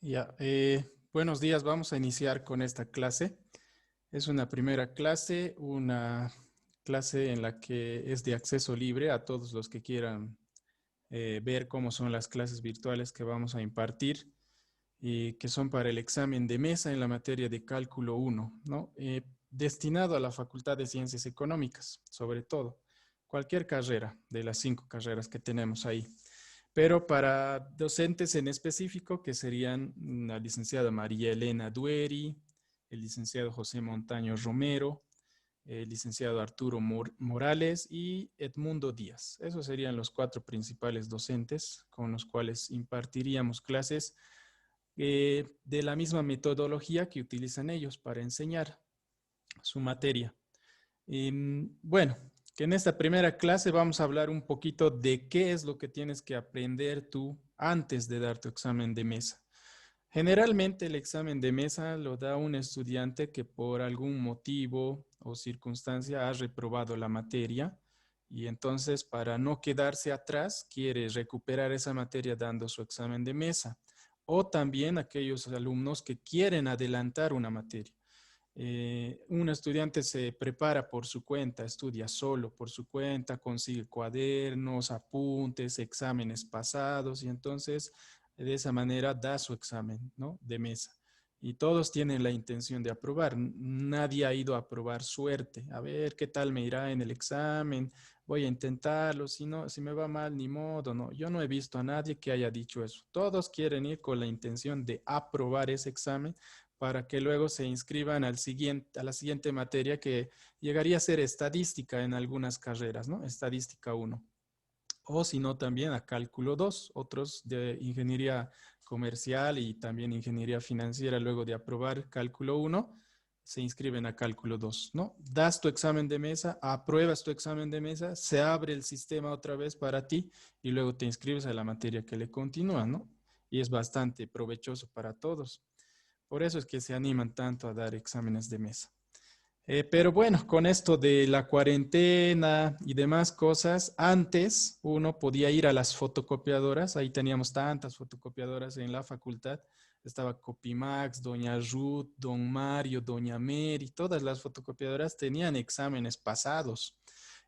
Ya, buenos días, vamos a iniciar con esta clase. Es una primera clase, una clase en la que es de acceso libre a todos los que quieran ver cómo son las clases virtuales que vamos a impartir y que son para el examen de mesa en la materia de cálculo 1, ¿no? Destinado a la Facultad de Ciencias Económicas, sobre todo, cualquier carrera de las 5 carreras que tenemos ahí. Pero para docentes en específico, que serían la licenciada María Elena Dueri, el licenciado José Montaño Romero, el licenciado Arturo Morales y Edmundo Díaz. Esos serían los 4 principales docentes con los cuales impartiríamos clases de la misma metodología que utilizan ellos para enseñar su materia. Bueno, que en esta primera clase vamos a hablar un poquito de qué es lo que tienes que aprender tú antes de dar tu examen de mesa. Generalmente el examen de mesa lo da un estudiante que por algún motivo o circunstancia ha reprobado la materia y entonces para no quedarse atrás quiere recuperar esa materia dando su examen de mesa. O también aquellos alumnos que quieren adelantar una materia. Un estudiante se prepara por su cuenta, estudia solo por su cuenta, consigue cuadernos, apuntes, exámenes pasados y entonces de esa manera da su examen, ¿no? De mesa. Y todos tienen la intención de aprobar. Nadie ha ido a probar suerte. A ver qué tal me irá en el examen. Voy a intentarlo. Si no, si me va mal, ni modo. No, yo no he visto a nadie que haya dicho eso. Todos quieren ir con la intención de aprobar ese examen para que luego se inscriban a la siguiente materia que llegaría a ser estadística en algunas carreras, ¿no? Estadística 1. O si no, también a cálculo 2, otros de ingeniería comercial y también ingeniería financiera, luego de aprobar cálculo 1, se inscriben a cálculo 2, ¿no? Das tu examen de mesa, apruebas tu examen de mesa, se abre el sistema otra vez para ti y luego te inscribes a la materia que le continúa, ¿no? Y es bastante provechoso para todos. Por eso es que se animan tanto a dar exámenes de mesa. Pero bueno, con esto de la cuarentena y demás cosas, antes uno podía ir a las fotocopiadoras, ahí teníamos tantas fotocopiadoras en la facultad, estaba Copimax, Doña Ruth, Don Mario, Doña Mary, todas las fotocopiadoras tenían exámenes pasados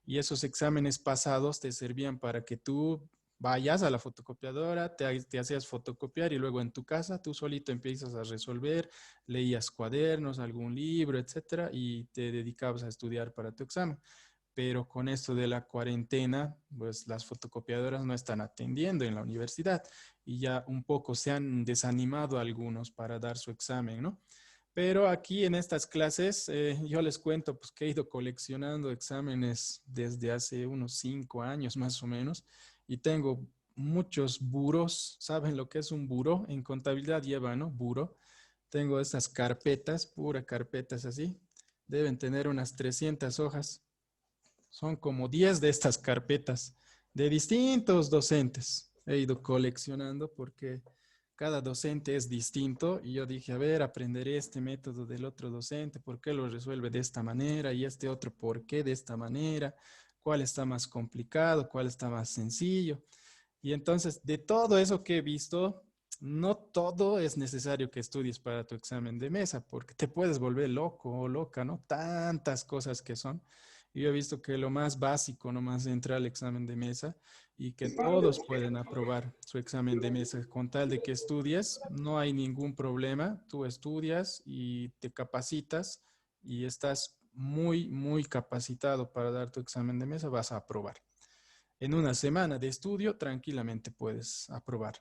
y esos exámenes pasados te servían para que tú vayas a la fotocopiadora, te hacías fotocopiar y luego en tu casa tú solito empiezas a resolver, leías cuadernos, algún libro, etcétera, y te dedicabas a estudiar para tu examen. Pero con esto de la cuarentena, pues las fotocopiadoras no están atendiendo en la universidad y ya un poco se han desanimado algunos para dar su examen, ¿no? Pero aquí en estas clases yo les cuento pues, que he ido coleccionando exámenes desde hace unos 5 años más o menos y tengo muchos buros. ¿Saben lo que es un buro? En contabilidad lleva, ¿no? Buro. Tengo estas carpetas, pura carpetas así. Deben tener unas 300 hojas. Son como 10 de estas carpetas de distintos docentes. He ido coleccionando porque cada docente es distinto y yo dije, a ver, aprenderé este método del otro docente, por qué lo resuelve de esta manera y este otro por qué de esta manera, cuál está más complicado, cuál está más sencillo. Y entonces, de todo eso que he visto, no todo es necesario que estudies para tu examen de mesa, porque te puedes volver loco o loca, ¿no? Tantas cosas que son. Y yo he visto que lo más básico nomás entra al examen de mesa y que todos pueden aprobar su examen de mesa con tal de que estudies, no hay ningún problema. Tú estudias y te capacitas y estás muy, muy capacitado para dar tu examen de mesa, vas a aprobar. En una semana de estudio tranquilamente puedes aprobar.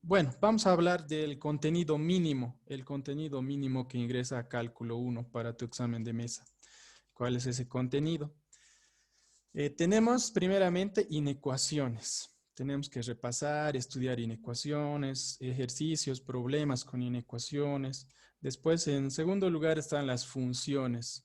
Bueno, vamos a hablar del contenido mínimo, el contenido mínimo que ingresa a cálculo 1 para tu examen de mesa. ¿Cuál es ese contenido? Tenemos primeramente inecuaciones. Tenemos que repasar, estudiar inecuaciones, ejercicios, problemas con inecuaciones. Después, en segundo lugar, están las funciones,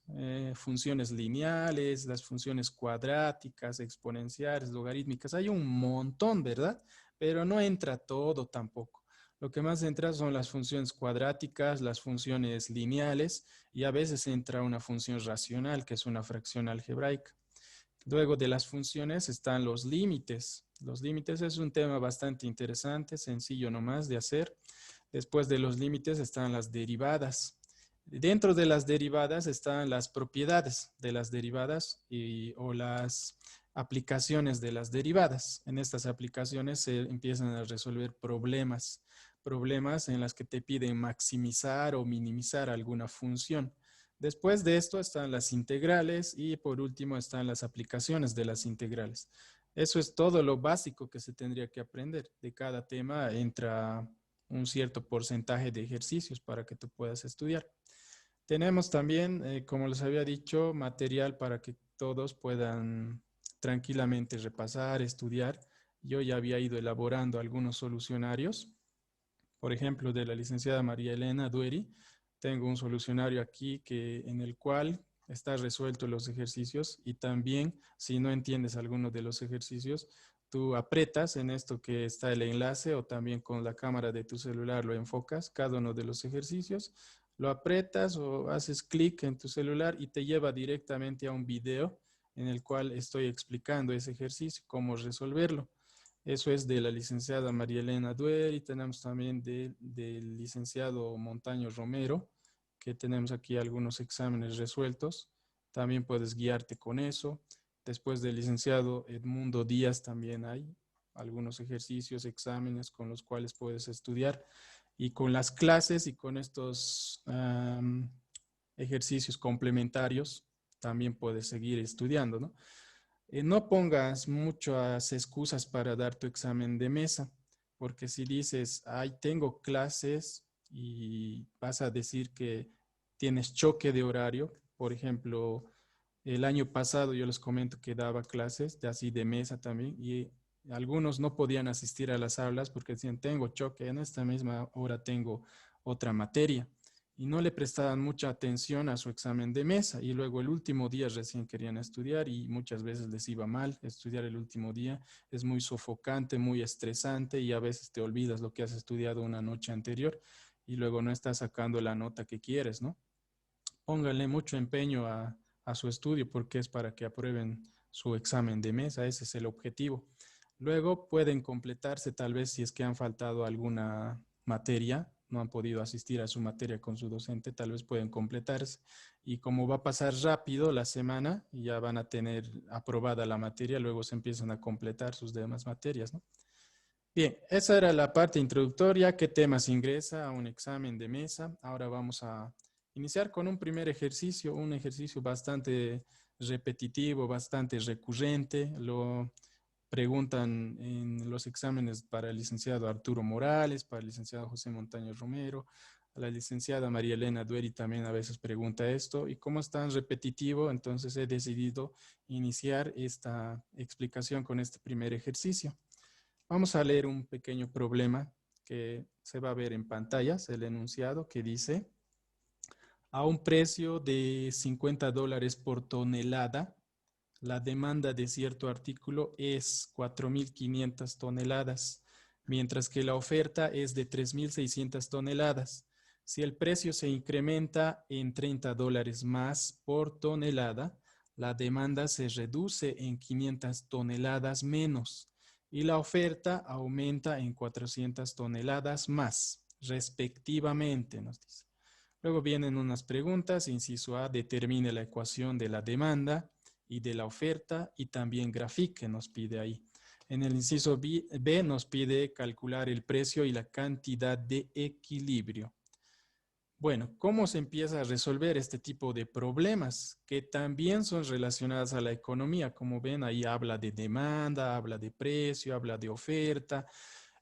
funciones lineales, las funciones cuadráticas, exponenciales, logarítmicas. Hay un montón, ¿verdad? Pero no entra todo tampoco. Lo que más entra son las funciones cuadráticas, las funciones lineales y a veces entra una función racional, que es una fracción algebraica. Luego de las funciones están los límites. Los límites es un tema bastante interesante, sencillo nomás de hacer. Después de los límites están las derivadas. Dentro de las derivadas están las propiedades de las derivadas o las aplicaciones de las derivadas. En estas aplicaciones se empiezan a resolver problemas en las que te piden maximizar o minimizar alguna función. Después de esto están las integrales y por último están las aplicaciones de las integrales. Eso es todo lo básico que se tendría que aprender. De cada tema entra un cierto porcentaje de ejercicios para que tú puedas estudiar. Tenemos también, como les había dicho, material para que todos puedan tranquilamente repasar, estudiar. Yo ya había ido elaborando algunos solucionarios. Por ejemplo, de la licenciada María Elena Dueri, tengo un solucionario aquí en el cual está resuelto los ejercicios y también si no entiendes alguno de los ejercicios, tú apretas en esto que está el enlace o también con la cámara de tu celular lo enfocas, cada uno de los ejercicios, lo apretas o haces clic en tu celular y te lleva directamente a un video en el cual estoy explicando ese ejercicio, cómo resolverlo. Eso es de la licenciada María Elena Duer y tenemos también del licenciado Montaño Romero, que tenemos aquí algunos exámenes resueltos. También puedes guiarte con eso. Después del licenciado Edmundo Díaz también hay algunos ejercicios, exámenes con los cuales puedes estudiar. Y con las clases y con estos ejercicios complementarios también puedes seguir estudiando, ¿no? No pongas muchas excusas para dar tu examen de mesa, porque si dices, ay, tengo clases y vas a decir que tienes choque de horario, por ejemplo, el año pasado yo les comento que daba clases de así de mesa también y algunos no podían asistir a las aulas porque decían, tengo choque, en esta misma hora tengo otra materia y no le prestaban mucha atención a su examen de mesa y luego el último día recién querían estudiar y muchas veces les iba mal estudiar el último día. Es muy sofocante, muy estresante y a veces te olvidas lo que has estudiado una noche anterior y luego no estás sacando la nota que quieres, ¿no? Pónganle mucho empeño a su estudio porque es para que aprueben su examen de mesa, ese es el objetivo. Luego pueden completarse tal vez si es que han faltado alguna materia, no han podido asistir a su materia con su docente, tal vez pueden completarse. Y como va a pasar rápido la semana y ya van a tener aprobada la materia, luego se empiezan a completar sus demás materias, ¿no? Bien, esa era la parte introductoria. ¿Qué temas ingresa a un examen de mesa? Ahora vamos a iniciar con un primer ejercicio, un ejercicio bastante repetitivo, bastante recurrente. Lo preguntan en los exámenes para el licenciado Arturo Morales, para el licenciado José Montaño Romero, a la licenciada María Elena Dueri también a veces pregunta esto. Y como es tan repetitivo, entonces he decidido iniciar esta explicación con este primer ejercicio. Vamos a leer un pequeño problema que se va a ver en pantallas, el enunciado que dice, a un precio de $50 por tonelada, la demanda de cierto artículo es 4.500 toneladas, mientras que la oferta es de 3.600 toneladas. Si el precio se incrementa en $30 más por tonelada, la demanda se reduce en 500 toneladas menos y la oferta aumenta en 400 toneladas más, respectivamente, nos dice. Luego vienen unas preguntas. Inciso A, determine la ecuación de la demanda y de la oferta y también grafique, nos pide ahí. En el inciso B nos pide calcular el precio y la cantidad de equilibrio. Bueno, ¿cómo se empieza a resolver este tipo de problemas que también son relacionados a la economía? Como ven, ahí habla de demanda, habla de precio, habla de oferta.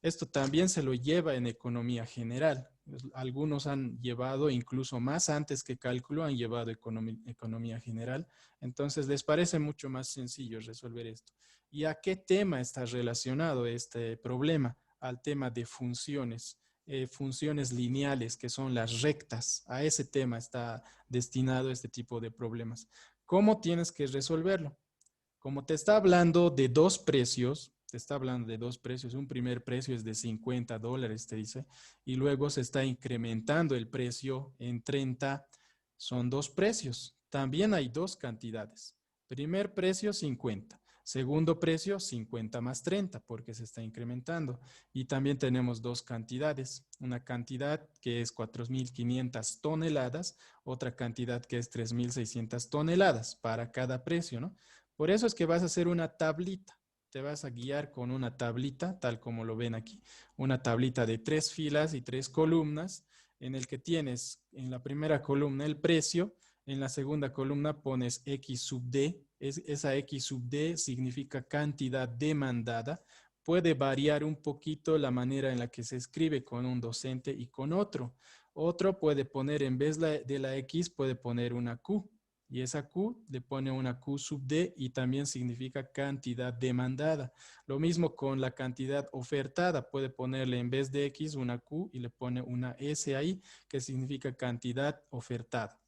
Esto también se lo lleva en economía general. Algunos han llevado, incluso más antes que cálculo, han llevado economía general. Entonces, les parece mucho más sencillo resolver esto. ¿Y a qué tema está relacionado este problema? Al tema de funciones. Funciones lineales, que son las rectas. A ese tema está destinado este tipo de problemas. ¿Cómo tienes que resolverlo? Como te está hablando de dos precios, un primer precio es de $50, te dice, y luego se está incrementando el precio en 30, son dos precios. También hay dos cantidades. Primer precio, 50. Segundo precio, 50 más 30, porque se está incrementando. Y también tenemos dos cantidades. Una cantidad que es 4.500 toneladas, otra cantidad que es 3.600 toneladas para cada precio, ¿no? Por eso es que vas a hacer una tablita. Te vas a guiar con una tablita, tal como lo ven aquí. Una tablita de 3 filas y 3 columnas, en el que tienes en la primera columna el precio, en la segunda columna pones X sub D. Esa X sub D significa cantidad demandada. Puede variar un poquito la manera en la que se escribe con un docente y con otro. Otro puede poner, en vez de la X, puede poner una Q. Y esa Q le pone una Q sub D y también significa cantidad demandada. Lo mismo con la cantidad ofertada. Puede ponerle en vez de X una Q y le pone una S ahí, que significa cantidad ofertada.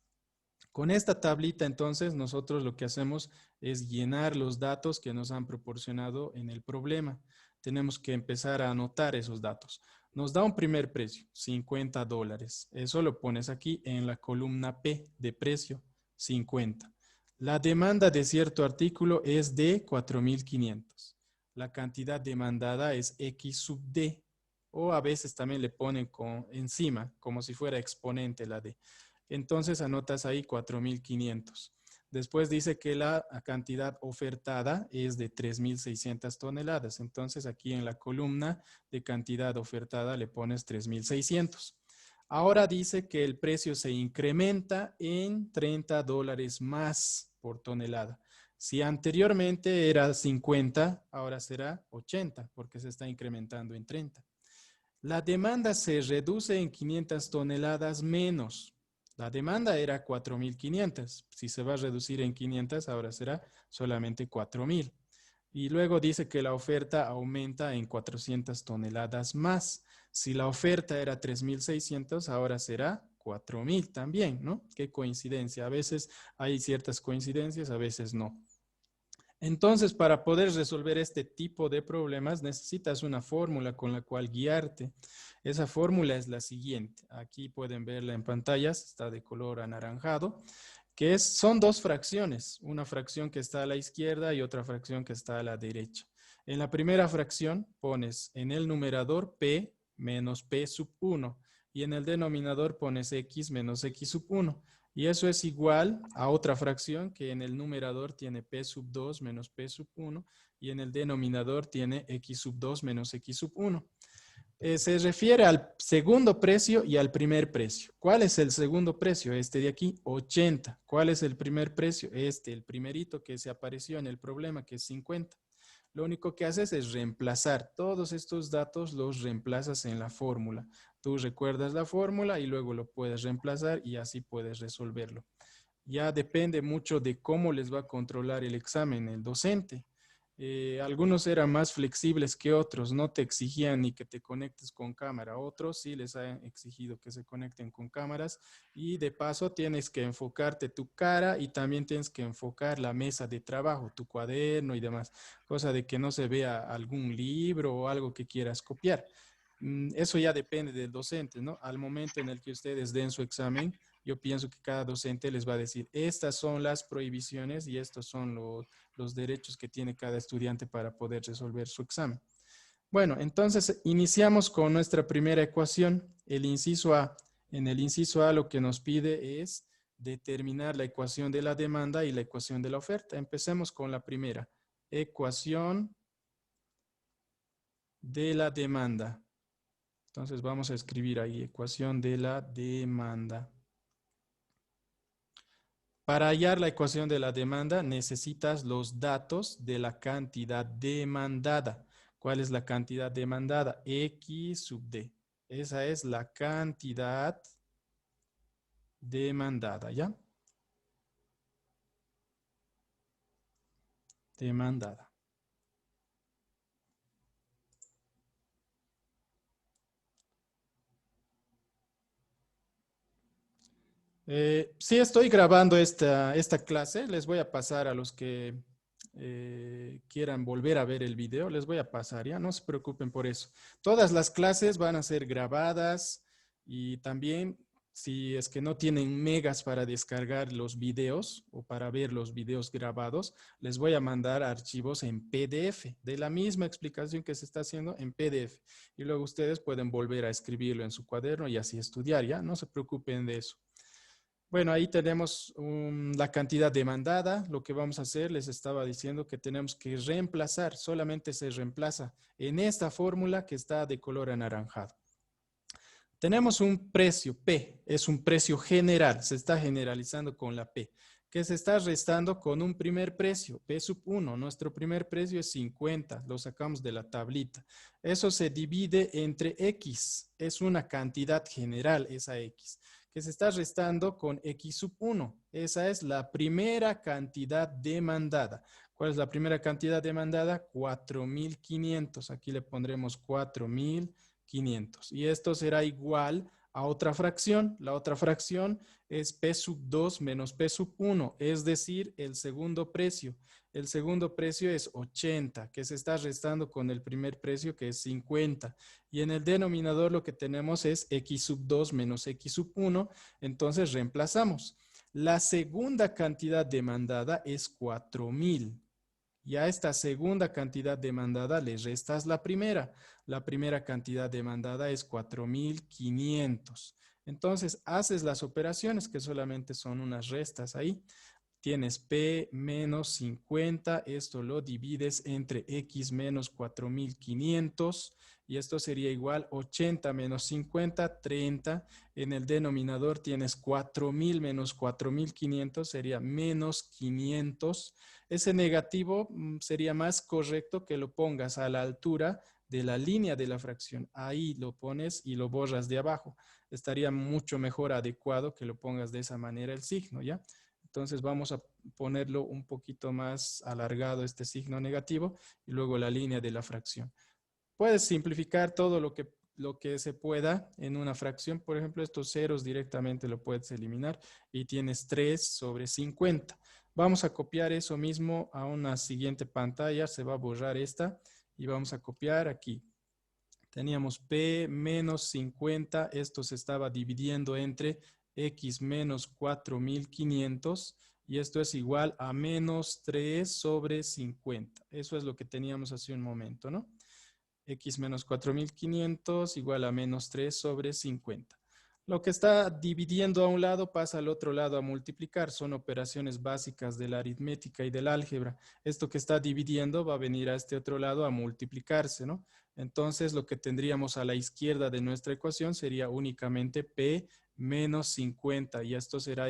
Con esta tablita, entonces, nosotros lo que hacemos es llenar los datos que nos han proporcionado en el problema. Tenemos que empezar a anotar esos datos. Nos da un primer precio, $50. Eso lo pones aquí en la columna P de precio, 50. La demanda de cierto artículo es de 4.500. La cantidad demandada es X sub D, o a veces también le ponen encima, como si fuera exponente la D. Entonces anotas ahí 4.500. Después dice que la cantidad ofertada es de 3.600 toneladas. Entonces aquí en la columna de cantidad ofertada le pones 3.600. Ahora dice que el precio se incrementa en $30 más por tonelada. Si anteriormente era 50, ahora será 80 porque se está incrementando en 30. La demanda se reduce en 500 toneladas menos. La demanda era 4.500. Si se va a reducir en 500, ahora será solamente 4.000. Y luego dice que la oferta aumenta en 400 toneladas más. Si la oferta era 3.600, ahora será 4.000 también, ¿no? Qué coincidencia. A veces hay ciertas coincidencias, a veces no. Entonces, para poder resolver este tipo de problemas, necesitas una fórmula con la cual guiarte. Esa fórmula es la siguiente. Aquí pueden verla en pantallas, está de color anaranjado, son dos fracciones, una fracción que está a la izquierda y otra fracción que está a la derecha. En la primera fracción pones en el numerador P menos P sub 1 y en el denominador pones X menos X sub 1. Y eso es igual a otra fracción que en el numerador tiene P sub 2 menos P sub 1 y en el denominador tiene X sub 2 menos X sub 1. Se refiere al segundo precio y al primer precio. ¿Cuál es el segundo precio? Este de aquí, 80. ¿Cuál es el primer precio? Este, el primerito que se apareció en el problema, que es 50. Lo único que haces es reemplazar. Todos estos datos los reemplazas en la fórmula. Tú recuerdas la fórmula y luego lo puedes reemplazar y así puedes resolverlo. Ya depende mucho de cómo les va a controlar el examen el docente. Algunos eran más flexibles que otros, no te exigían ni que te conectes con cámara. Otros sí les han exigido que se conecten con cámaras y de paso tienes que enfocarte tu cara y también tienes que enfocar la mesa de trabajo, tu cuaderno y demás, cosa de que no se vea algún libro o algo que quieras copiar. Eso ya depende del docente, ¿no? Al momento en el que ustedes den su examen, yo pienso que cada docente les va a decir, estas son las prohibiciones y estos son los derechos que tiene cada estudiante para poder resolver su examen. Bueno, entonces iniciamos con nuestra primera ecuación, el inciso A. En el inciso A lo que nos pide es determinar la ecuación de la demanda y la ecuación de la oferta. Empecemos con la primera, ecuación de la demanda. Entonces vamos a escribir ahí, ecuación de la demanda. Para hallar la ecuación de la demanda necesitas los datos de la cantidad demandada. ¿Cuál es la cantidad demandada? X sub D. Esa es la cantidad demandada, ¿ya? Demandada. Sí estoy grabando esta clase. Les voy a pasar a los que quieran volver a ver el video. Les voy a pasar, ya no se preocupen por eso. Todas las clases van a ser grabadas y también si es que no tienen megas para descargar los videos o para ver los videos grabados, les voy a mandar archivos en PDF, de la misma explicación que se está haciendo en PDF. Y luego ustedes pueden volver a escribirlo en su cuaderno y así estudiar, ¿ya? No se preocupen de eso. Bueno, ahí tenemos la cantidad demandada. Lo que vamos a hacer, les estaba diciendo que tenemos que reemplazar, solamente se reemplaza en esta fórmula que está de color anaranjado. Tenemos un precio P, es un precio general, se está generalizando con la P, que se está restando con un primer precio, P sub 1. Nuestro primer precio es 50, lo sacamos de la tablita. Eso se divide entre X, es una cantidad general esa X, que se está restando con X sub 1. Esa es la primera cantidad demandada. ¿Cuál es la primera cantidad demandada? 4.500. Aquí le pondremos 4.500. Y esto será igual a otra fracción. La otra fracción es P sub 2 menos P sub 1, es decir, el segundo precio. El segundo precio es 80, que se está restando con el primer precio, que es 50. Y en el denominador lo que tenemos es X sub 2 menos X sub 1. Entonces reemplazamos. La segunda cantidad demandada es 4.000. Y a esta segunda cantidad demandada le restas la primera. La primera cantidad demandada es 4.500. Entonces, haces las operaciones que solamente son unas restas ahí. Tienes P menos 50, esto lo divides entre X menos 4.500 y esto sería igual 80 menos 50, 30. En el denominador tienes 4.000 menos 4.500, sería menos 500. Ese negativo sería más correcto que lo pongas a la altura de la línea de la fracción. Ahí lo pones y lo borras de abajo. Estaría mucho mejor adecuado que lo pongas de esa manera el signo, ¿ya? Entonces vamos a ponerlo un poquito más alargado este signo negativo y luego la línea de la fracción. Puedes simplificar todo lo que se pueda en una fracción. Por ejemplo, estos ceros directamente lo puedes eliminar y tienes 3 sobre 50. Vamos a copiar eso mismo a una siguiente pantalla. Se va a borrar esta y vamos a copiar aquí. Teníamos P menos 50. Esto se estaba dividiendo entre X menos 4.500 y esto es igual a menos 3 sobre 50. Eso es lo que teníamos hace un momento, ¿no? X menos 4.500 igual a menos 3 sobre 50. Lo que está dividiendo a un lado pasa al otro lado a multiplicar. Son operaciones básicas de la aritmética y del álgebra. Esto que está dividiendo va a venir a este otro lado a multiplicarse, ¿no? Entonces, lo que tendríamos a la izquierda de nuestra ecuación sería únicamente P menos 50 y esto será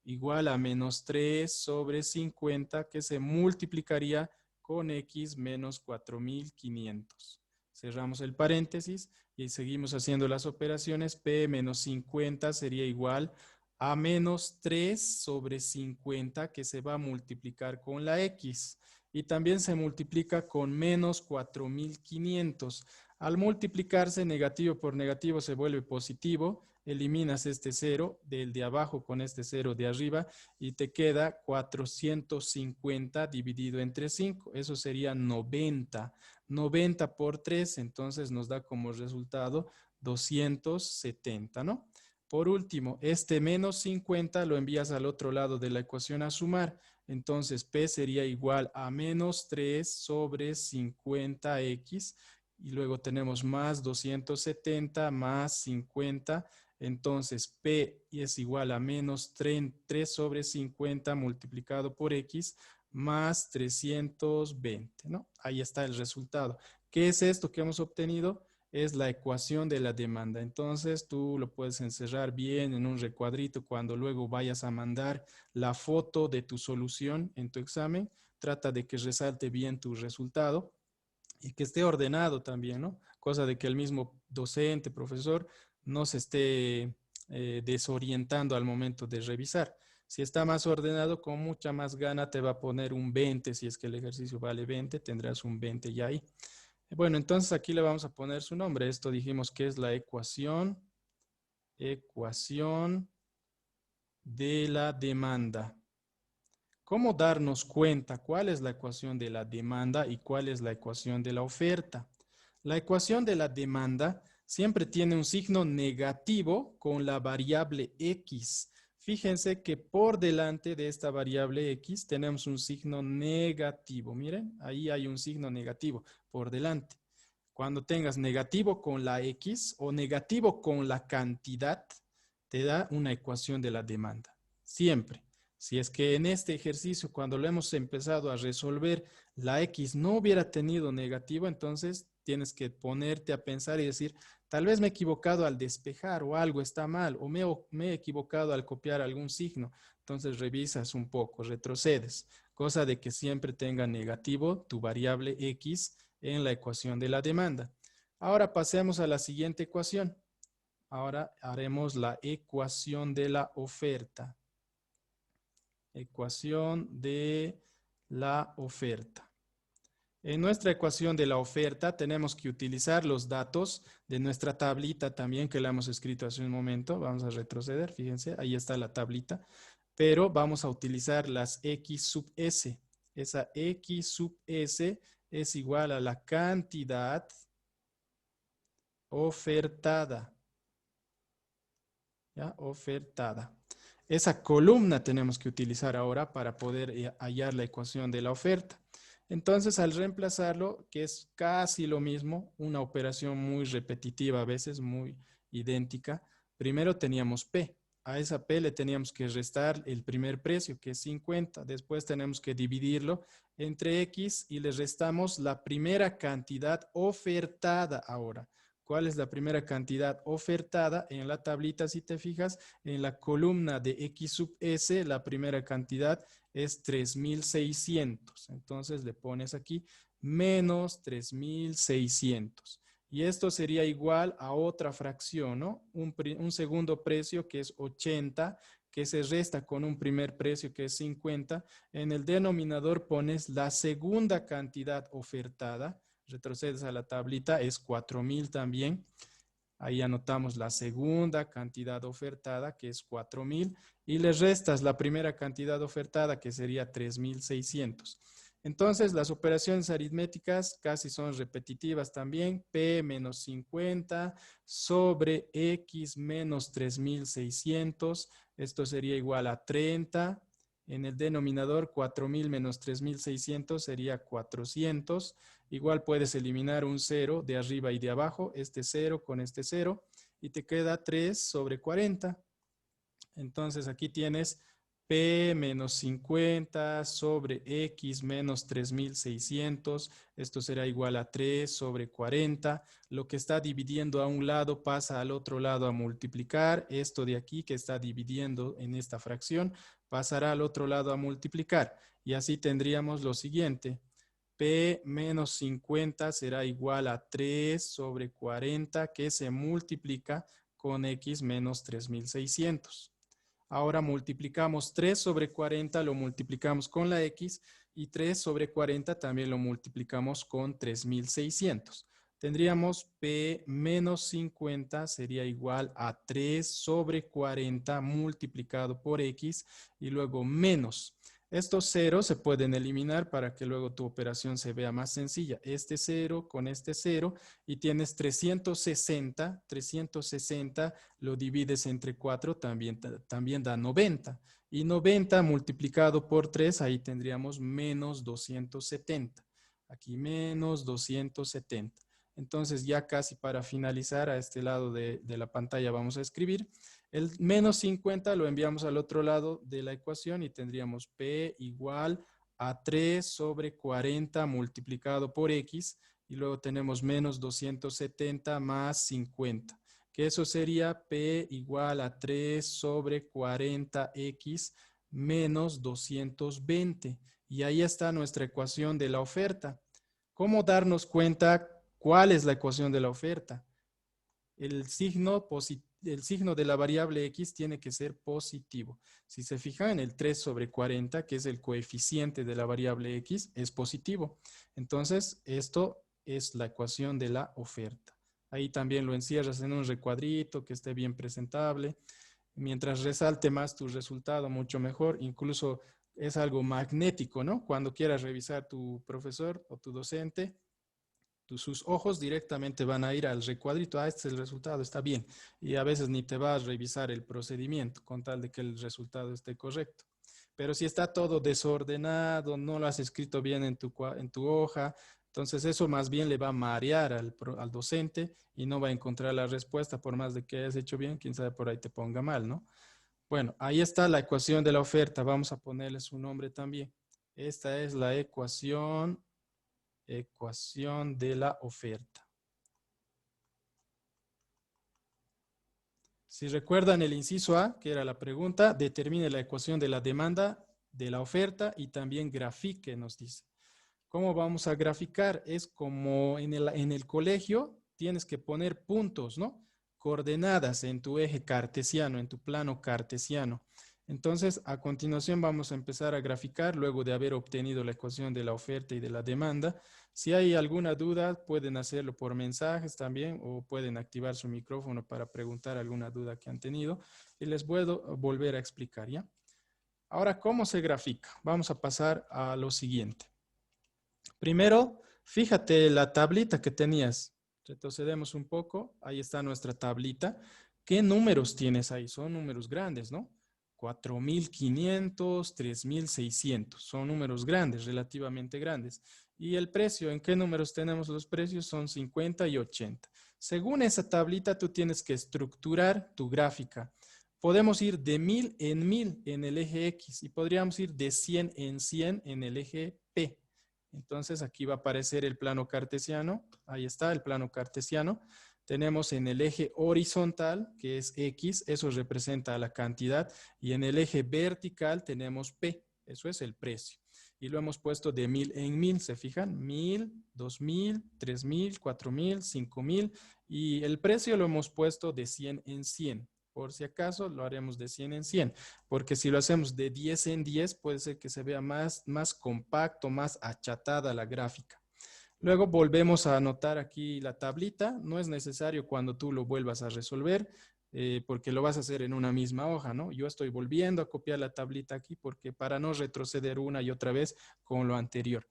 igual a menos 3 sobre 50 que se multiplicaría con X menos 4.500. Cerramos el paréntesis y seguimos haciendo las operaciones. P menos 50 sería igual a menos 3 sobre 50 que se va a multiplicar con la X. Y también se multiplica con menos 4.500. Al multiplicarse negativo por negativo se vuelve positivo. Eliminas este cero del de abajo con este cero de arriba y te queda 450 dividido entre 5. Eso sería 90. 90 por 3, entonces nos da como resultado 270, ¿no? Por último, este menos 50 lo envías al otro lado de la ecuación a sumar. Entonces, P sería igual a menos 3 sobre 50X. Y luego tenemos más 270 más 50. Entonces, P es igual a menos 3 sobre 50 multiplicado por X más 320, ¿no? Ahí está el resultado. ¿Qué es esto que hemos obtenido? Es la ecuación de la demanda. Entonces, tú lo puedes encerrar bien en un recuadrito cuando luego vayas a mandar la foto de tu solución en tu examen. Trata de que resalte bien tu resultado y que esté ordenado también, ¿no? Cosa de que el mismo docente, profesor, no se esté desorientando al momento de revisar. Si está más ordenado, con mucha más gana te va a poner un 20. Si es que el ejercicio vale 20, tendrás un 20 ya ahí. Bueno, entonces aquí le vamos a poner su nombre. Esto dijimos que es la ecuación de la demanda. ¿Cómo darnos cuenta cuál es la ecuación de la demanda y cuál es la ecuación de la oferta? La ecuación de la demanda siempre tiene un signo negativo con la variable X. Fíjense que por delante de esta variable X tenemos un signo negativo. Miren, ahí hay un signo negativo por delante. Cuando tengas negativo con la X o negativo con la cantidad, te da una ecuación de la demanda. Siempre. Si es que en este ejercicio, cuando lo hemos empezado a resolver, la X no hubiera tenido negativo, entonces tienes que ponerte a pensar y decir, tal vez me he equivocado al despejar o algo está mal, o me he equivocado al copiar algún signo. Entonces revisas un poco, retrocedes, cosa de que siempre tenga negativo tu variable X en la ecuación de la demanda. Ahora pasemos a la siguiente ecuación. Ahora haremos la ecuación de la oferta. Ecuación de la oferta. En nuestra ecuación de la oferta tenemos que utilizar los datos de nuestra tablita también que la hemos escrito hace un momento. Vamos a retroceder, fíjense, ahí está la tablita. Pero vamos a utilizar las X sub S. Esa X sub S es igual a la cantidad ofertada. ¿Ya? Ofertada. Esa columna tenemos que utilizar ahora para poder hallar la ecuación de la oferta. Entonces, al reemplazarlo, que es casi lo mismo, una operación muy repetitiva, a veces muy idéntica, primero teníamos P. A esa P le teníamos que restar el primer precio, que es 50. Después tenemos que dividirlo entre X y le restamos la primera cantidad ofertada ahora. ¿Cuál es la primera cantidad ofertada? En la tablita, si te fijas, en la columna de X sub S, la primera cantidad es 3.600. Entonces le pones aquí menos 3.600. Y esto sería igual a otra fracción, ¿no? Un segundo precio que es 80, que se resta con un primer precio que es 50. En el denominador pones la segunda cantidad ofertada. Retrocedes a la tablita, es 4.000 también. Ahí anotamos la segunda cantidad ofertada, que es 4.000, y le restas la primera cantidad ofertada, que sería 3.600. Entonces, las operaciones aritméticas casi son repetitivas también. P menos 50 sobre X menos 3.600. Esto sería igual a 30. En el denominador, 4.000 menos 3.600 sería 400. Igual puedes eliminar un 0 de arriba y de abajo, este 0 con este 0, y te queda 3 sobre 40. Entonces aquí tienes P menos 50 sobre X menos 3.600. Esto será igual a 3 sobre 40. Lo que está dividiendo a un lado pasa al otro lado a multiplicar. Esto de aquí que está dividiendo en esta fracción pasará al otro lado a multiplicar. Y así tendríamos lo siguiente. P menos 50 será igual a 3 sobre 40 que se multiplica con X menos 3.600. Ahora multiplicamos 3 sobre 40, lo multiplicamos con la X y 3 sobre 40 también lo multiplicamos con 3.600. Tendríamos P menos 50 sería igual a 3 sobre 40 multiplicado por X y luego menos. Estos ceros se pueden eliminar para que luego tu operación se vea más sencilla. Este 0 con este 0 y tienes 360. 360 lo divides entre 4, también da 90. Y 90 multiplicado por 3, ahí tendríamos menos 270. Aquí menos 270. Entonces ya casi para finalizar a este lado de la pantalla vamos a escribir. El menos 50 lo enviamos al otro lado de la ecuación y tendríamos P igual a 3 sobre 40 multiplicado por X y luego tenemos menos 270 más 50, que eso sería P igual a 3 sobre 40X menos 220. Y ahí está nuestra ecuación de la oferta. ¿Cómo darnos cuenta cuál es la ecuación de la oferta? El signo de la variable X tiene que ser positivo. Si se fijan en el 3 sobre 40, que es el coeficiente de la variable X, es positivo. Entonces, esto es la ecuación de la oferta. Ahí también lo encierras en un recuadrito que esté bien presentable. Mientras resalte más tu resultado, mucho mejor. Incluso es algo magnético, ¿no? Cuando quieras revisar tu profesor o tu docente, Sus ojos directamente van a ir al recuadrito. Ah, este es el resultado, está bien. Y a veces ni te va a revisar el procedimiento con tal de que el resultado esté correcto. Pero si está todo desordenado, no lo has escrito bien en tu hoja, entonces eso más bien le va a marear al docente y no va a encontrar la respuesta por más de que hayas hecho bien, quién sabe por ahí te ponga mal, ¿no? Bueno, ahí está la ecuación de la oferta. Vamos a ponerle su nombre también. Esta es la ecuación de la oferta. Si recuerdan el inciso A, que era la pregunta, determine la ecuación de la demanda, de la oferta y también grafique, nos dice. ¿Cómo vamos a graficar? Es como en el colegio tienes que poner puntos, ¿no? Coordenadas en tu eje cartesiano, en tu plano cartesiano. Entonces, a continuación vamos a empezar a graficar luego de haber obtenido la ecuación de la oferta y de la demanda. Si hay alguna duda, pueden hacerlo por mensajes también o pueden activar su micrófono para preguntar alguna duda que han tenido y les puedo volver a explicar, ¿ya? Ahora, ¿cómo se grafica? Vamos a pasar a lo siguiente. Primero, fíjate la tablita que tenías. Retrocedemos un poco. Ahí está nuestra tablita. ¿Qué números tienes ahí? Son números grandes, ¿no? 4.500, 3.600. Son números grandes, relativamente grandes. ¿Y el precio? ¿En qué números tenemos los precios? Son 50 y 80. Según esa tablita, tú tienes que estructurar tu gráfica. Podemos ir de 1000 en el eje X y podríamos ir de 100 en 100 en el eje P. Entonces aquí va a aparecer el plano cartesiano. Ahí está el plano cartesiano. Tenemos en el eje horizontal, que es X, eso representa la cantidad. Y en el eje vertical tenemos P, eso es el precio. Y lo hemos puesto de 1000 en 1000, ¿se fijan? 1000, 2000, 3000, 4000, 5000. Y el precio lo hemos puesto de 100 en 100. Por si acaso lo haremos de 100 en 100, porque si lo hacemos de 10 en 10 puede ser que se vea más compacto, más achatada la gráfica. Luego volvemos a anotar aquí la tablita. No es necesario cuando tú lo vuelvas a resolver, porque lo vas a hacer en una misma hoja, ¿no? Yo estoy volviendo a copiar la tablita aquí porque para no retroceder una y otra vez con lo anterior.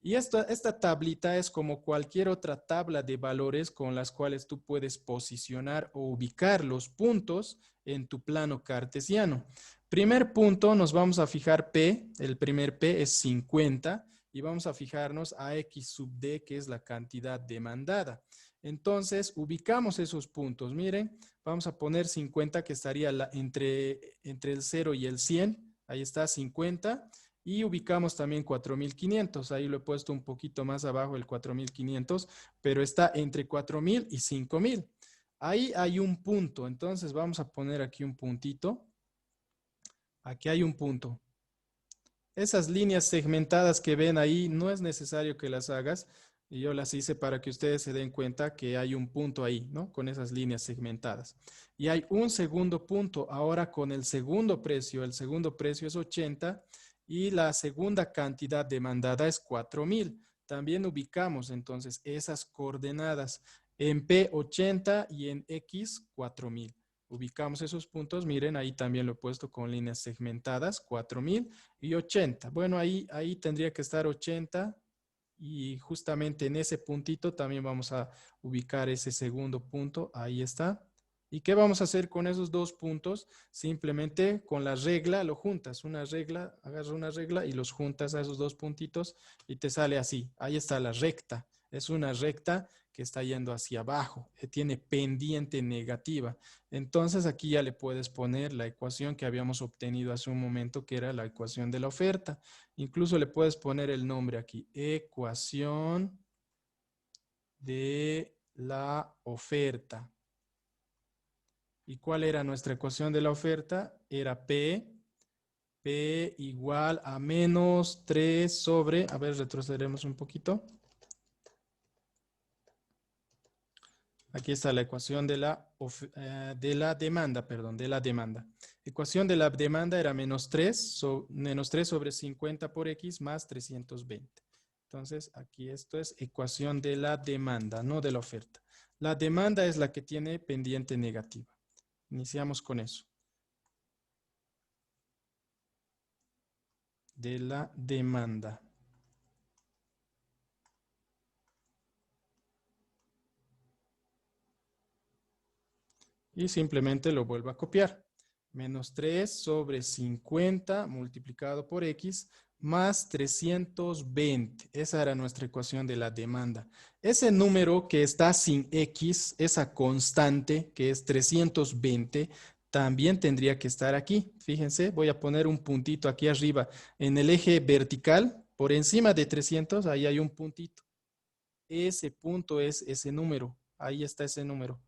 Y esta tablita es como cualquier otra tabla de valores con las cuales tú puedes posicionar o ubicar los puntos en tu plano cartesiano. Primer punto, nos vamos a fijar P, el primer P es 50 y vamos a fijarnos a X sub D, que es la cantidad demandada. Entonces, ubicamos esos puntos. Miren, vamos a poner 50 que estaría entre el 0 y el 100. Ahí está 50. Y ubicamos también 4.500. Ahí lo he puesto un poquito más abajo el 4.500, pero está entre 4.000 y 5.000. Ahí hay un punto. Entonces vamos a poner aquí un puntito. Aquí hay un punto. Esas líneas segmentadas que ven ahí, no es necesario que las hagas. Y yo las hice para que ustedes se den cuenta que hay un punto ahí, ¿no? Con esas líneas segmentadas. Y hay un segundo punto ahora con el segundo precio. El segundo precio es 80 y la segunda cantidad demandada es 4.000. También ubicamos entonces esas coordenadas en P 80 y en X 4.000. Ubicamos esos puntos, miren, ahí también lo he puesto con líneas segmentadas, 4.000 y 80. Bueno, ahí tendría que estar 80 y justamente en ese puntito también vamos a ubicar ese segundo punto, ahí está. ¿Y qué vamos a hacer con esos dos puntos? Simplemente con la regla lo juntas, una regla, agarras una regla y los juntas a esos dos puntitos y te sale así. Ahí está la recta, es una recta que está yendo hacia abajo, que tiene pendiente negativa. Entonces aquí ya le puedes poner la ecuación que habíamos obtenido hace un momento, que era la ecuación de la oferta. Incluso le puedes poner el nombre aquí, ecuación de la oferta. ¿Y cuál era nuestra ecuación de la oferta? Era P igual a menos 3 sobre, a ver, retrocederemos un poquito. Aquí está la ecuación de la demanda, perdón, de la demanda. Ecuación de la demanda era menos 3 sobre 50 por X más 320. Entonces, aquí esto es ecuación de la demanda, no de la oferta. La demanda es la que tiene pendiente negativa. Iniciamos con eso. De la demanda. y simplemente lo vuelvo a copiar. Menos 3 sobre 50 multiplicado por X más 320. Esa era nuestra ecuación de la demanda. Ese número que está sin X, esa constante que es 320, también tendría que estar aquí. Fíjense, voy a poner un puntito aquí arriba. En el eje vertical, por encima de 300, ahí hay un puntito. Ese punto es ese número. Ahí está ese número.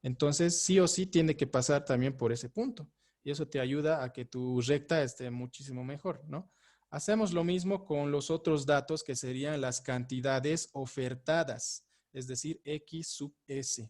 Entonces, sí o sí tiene que pasar también por ese punto. Y eso te ayuda a que tu recta esté muchísimo mejor, ¿no? Hacemos lo mismo con los otros datos que serían las cantidades ofertadas, es decir, X sub S.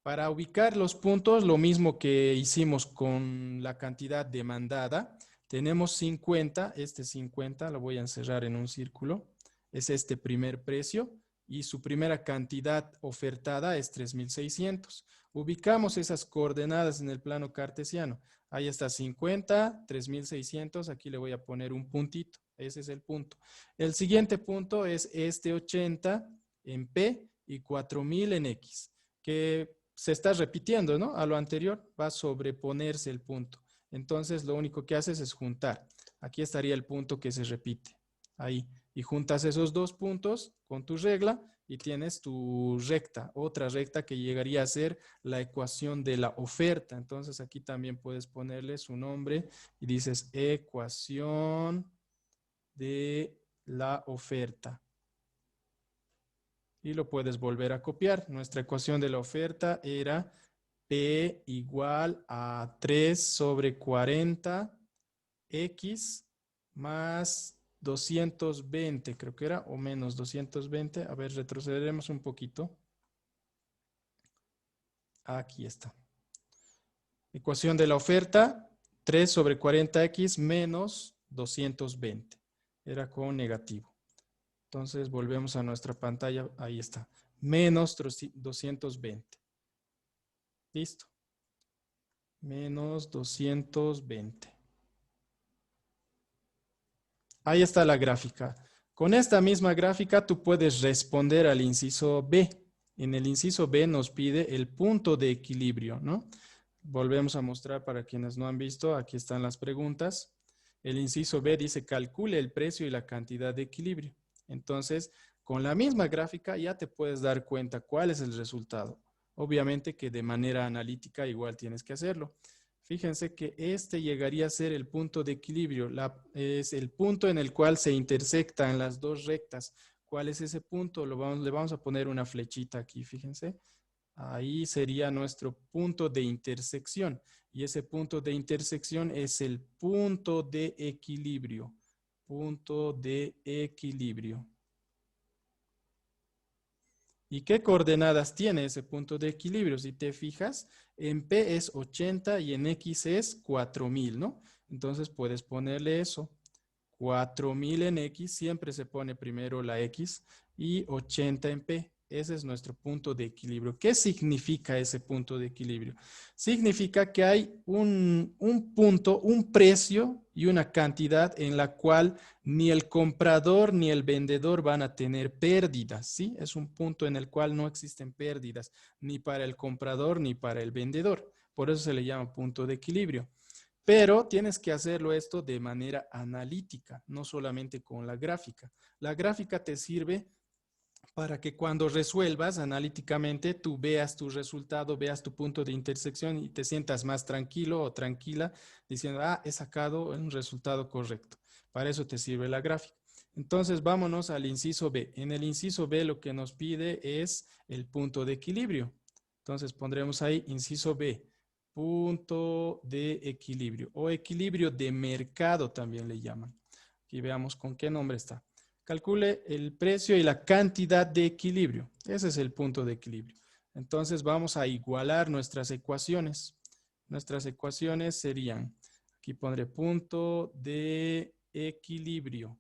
Para ubicar los puntos, lo mismo que hicimos con la cantidad demandada, tenemos 50, este 50 lo voy a encerrar en un círculo, es este primer precio y su primera cantidad ofertada es 3.600. Ubicamos esas coordenadas en el plano cartesiano. Ahí está 50, 3.600, aquí le voy a poner un puntito, ese es el punto. El siguiente punto es este 80 en P y 4.000 en X, que se está repitiendo, ¿no? A lo anterior va a sobreponerse el punto. Entonces, lo único que haces es juntar. Aquí estaría el punto que se repite. Ahí. Y juntas esos dos puntos con tu regla y tienes tu recta, otra recta que llegaría a ser la ecuación de la oferta. Entonces, aquí también puedes ponerle su nombre y dices ecuación de la oferta. Y lo puedes volver a copiar. Nuestra ecuación de la oferta era P igual a 3 sobre 40 X más 220, creo que era, o menos 220. A ver, retrocederemos un poquito. Aquí está. Ecuación de la oferta, 3 sobre 40X menos 220. Era con negativo. Entonces volvemos a nuestra pantalla. Ahí está. Menos 220. Listo. Menos 220. Ahí está la gráfica. Con esta misma gráfica tú puedes responder al inciso B. En el inciso B nos pide el punto de equilibrio, ¿no? Volvemos a mostrar para quienes no han visto. Aquí están las preguntas. El inciso B dice calcule el precio y la cantidad de equilibrio. Entonces, con la misma gráfica ya te puedes dar cuenta cuál es el resultado. Obviamente que de manera analítica igual tienes que hacerlo. Fíjense que este llegaría a ser el punto de equilibrio. Es el punto en el cual se intersectan las dos rectas. ¿Cuál es ese punto? Le vamos a poner una flechita aquí, fíjense. Ahí sería nuestro punto de intersección. Y ese punto de intersección es el punto de equilibrio. Punto de equilibrio. ¿Y qué coordenadas tiene ese punto de equilibrio? Si te fijas, en P es 80 y en X es 4.000, ¿no? Entonces puedes ponerle eso. 4.000 en X, siempre se pone primero la X, y 80 en P. Ese es nuestro punto de equilibrio. ¿Qué significa ese punto de equilibrio? Significa que hay un punto, un precio y una cantidad en la cual ni el comprador ni el vendedor van a tener pérdidas, ¿sí? Es un punto en el cual no existen pérdidas, ni para el comprador ni para el vendedor. Por eso se le llama punto de equilibrio. Pero tienes que hacerlo esto de manera analítica, no solamente con la gráfica. La gráfica te sirve para que cuando resuelvas analíticamente tú veas tu resultado, veas tu punto de intersección y te sientas más tranquilo o tranquila diciendo, ah, he sacado un resultado correcto. Para eso te sirve la gráfica. Entonces vámonos al inciso B. En el inciso B lo que nos pide es el punto de equilibrio. Entonces pondremos ahí inciso B, punto de equilibrio o equilibrio de mercado también le llaman. Aquí veamos con qué nombre está. Calcule el precio y la cantidad de equilibrio. Ese es el punto de equilibrio. Entonces vamos a igualar nuestras ecuaciones. Nuestras ecuaciones serían, aquí pondré punto de equilibrio.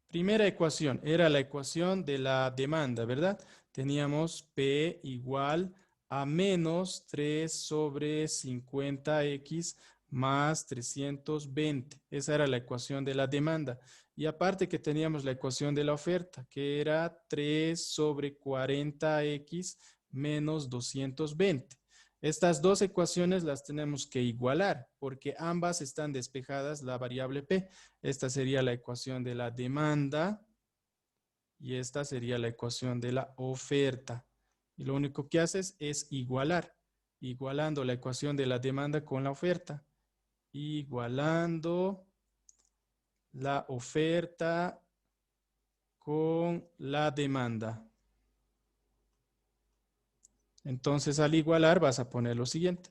Primera ecuación era la ecuación de la demanda, ¿verdad? Teníamos P igual a menos 3 sobre 50X más 320. Esa era la ecuación de la demanda. Y aparte que teníamos la ecuación de la oferta, que era 3 sobre 40X menos 220. Estas dos ecuaciones las tenemos que igualar porque ambas están despejadas la variable P. Esta sería la ecuación de la demanda y esta sería la ecuación de la oferta. Y lo único que haces es igualar, igualando la ecuación de la demanda con la oferta. Igualando la oferta con la demanda. Entonces, al igualar vas a poner lo siguiente.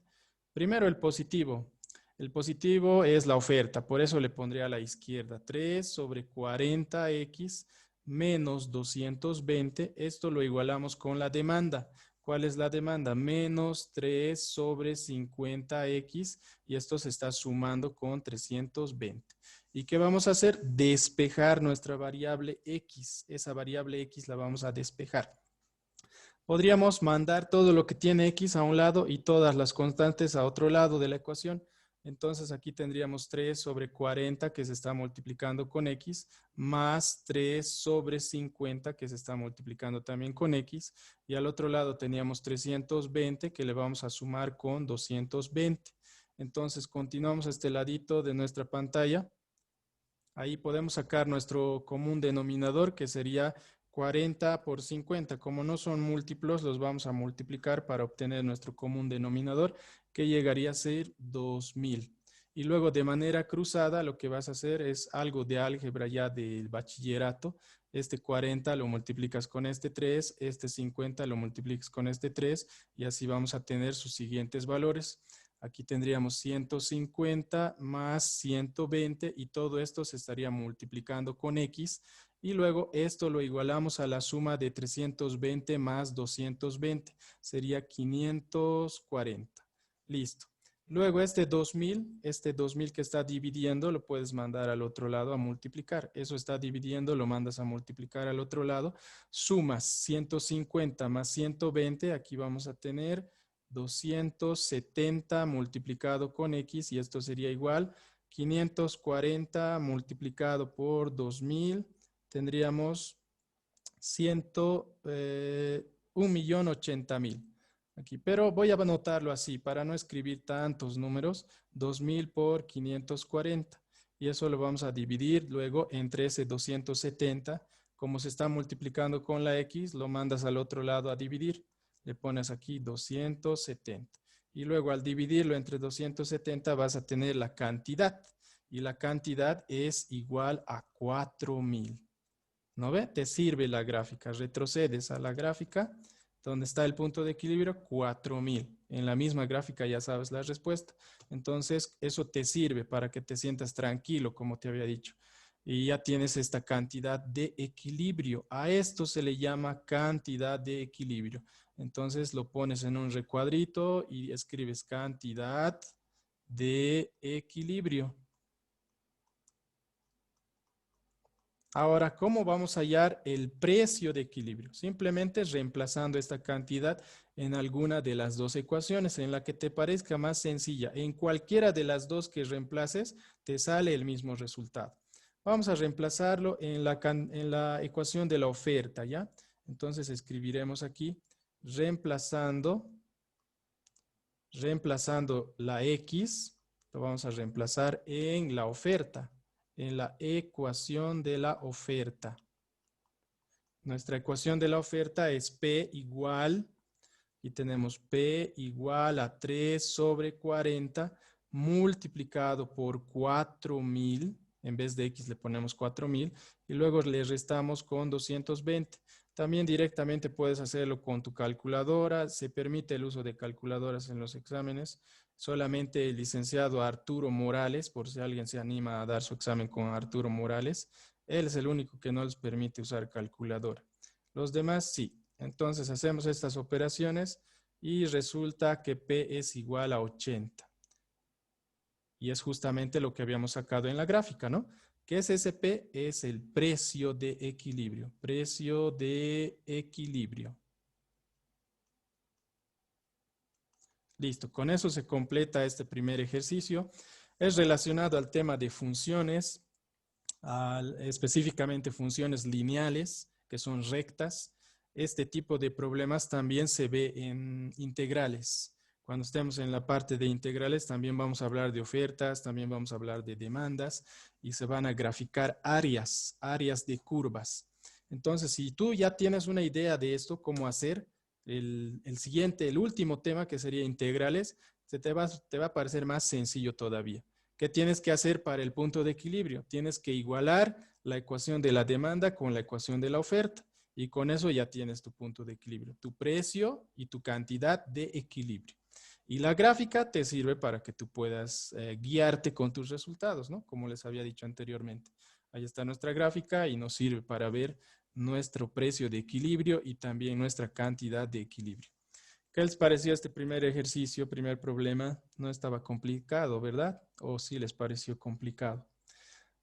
Primero el positivo. El positivo es la oferta, por eso le pondría a la izquierda 3 sobre 40x menos 220. Esto lo igualamos con la demanda. ¿Cuál es la demanda? Menos 3 sobre 50x y esto se está sumando con 320. ¿Y qué vamos a hacer? Despejar nuestra variable x. Esa variable x la vamos a despejar. Podríamos mandar todo lo que tiene x a un lado y todas las constantes a otro lado de la ecuación. Entonces aquí tendríamos 3 sobre 40 que se está multiplicando con x, más 3 sobre 50 que se está multiplicando también con x. Y al otro lado teníamos 320 que le vamos a sumar con 220. Entonces continuamos a este ladito de nuestra pantalla. Ahí podemos sacar nuestro común denominador que sería 40 por 50. Como no son múltiplos, los vamos a multiplicar para obtener nuestro común denominador, que llegaría a ser 2000. Y luego de manera cruzada lo que vas a hacer es algo de álgebra ya del bachillerato. Este 40 lo multiplicas con este 3, este 50 lo multiplicas con este 3 y así vamos a tener sus siguientes valores. Aquí tendríamos 150 más 120 y todo esto se estaría multiplicando con x. Y luego esto lo igualamos a la suma de 320 más 220. Sería 540. Listo. Luego este 2000 que está dividiendo lo puedes mandar al otro lado a multiplicar. Eso está dividiendo, lo mandas a multiplicar al otro lado. Sumas 150 más 120. Aquí vamos a tener 270 multiplicado con x y esto sería igual 540 multiplicado por 2000 tendríamos 1.080.000 aquí, pero voy a anotarlo así para no escribir tantos números, 2000 por 540 y eso lo vamos a dividir luego entre ese 270. Como se está multiplicando con la x, lo mandas al otro lado a dividir. Le pones aquí 270. Y luego al dividirlo entre 270 vas a tener la cantidad. Y la cantidad es igual a 4000. ¿No ve? Te sirve la gráfica. Retrocedes a la gráfica. Donde está el punto de equilibrio, 4000. En la misma gráfica ya sabes la respuesta. Entonces, eso te sirve para que te sientas tranquilo, como te había dicho. Y ya tienes esta cantidad de equilibrio. A esto se le llama cantidad de equilibrio. Entonces lo pones en un recuadrito y escribes cantidad de equilibrio. Ahora, ¿cómo vamos a hallar el precio de equilibrio? Simplemente reemplazando esta cantidad en alguna de las dos ecuaciones, en la que te parezca más sencilla. En cualquiera de las dos que reemplaces, te sale el mismo resultado. Vamos a reemplazarlo en la ecuación de la oferta, ¿ya? Entonces escribiremos aquí, reemplazando la X, lo vamos a reemplazar en la oferta, en la ecuación de la oferta. Nuestra ecuación de la oferta es P igual, y tenemos P igual a 3 sobre 40 multiplicado por 4000. En vez de X le ponemos 4000 y luego le restamos con 220. También directamente puedes hacerlo con tu calculadora. Se permite el uso de calculadoras en los exámenes. Solamente el licenciado Arturo Morales, por si alguien se anima a dar su examen con Arturo Morales, él es el único que no les permite usar calculadora. Los demás sí. Entonces hacemos estas operaciones y resulta que P es igual a 80. Y es justamente lo que habíamos sacado en la gráfica, ¿no? ¿Qué es ese P? Es el precio de equilibrio. Precio de equilibrio. Listo, con eso se completa este primer ejercicio. Es relacionado al tema de funciones, específicamente funciones lineales, que son rectas. Este tipo de problemas también se ve en integrales. Cuando estemos en la parte de integrales, también vamos a hablar de ofertas, también vamos a hablar de demandas y se van a graficar áreas de curvas. Entonces, si tú ya tienes una idea de esto, cómo hacer, el último tema que sería integrales, te va a parecer más sencillo todavía. ¿Qué tienes que hacer para el punto de equilibrio? Tienes que igualar la ecuación de la demanda con la ecuación de la oferta. Y con eso ya tienes tu punto de equilibrio, tu precio y tu cantidad de equilibrio. Y la gráfica te sirve para que tú puedas guiarte con tus resultados, ¿no? Como les había dicho anteriormente. Ahí está nuestra gráfica y nos sirve para ver nuestro precio de equilibrio y también nuestra cantidad de equilibrio. ¿Qué les pareció este primer ejercicio, primer problema? No estaba complicado, ¿verdad? ¿O sí les pareció complicado?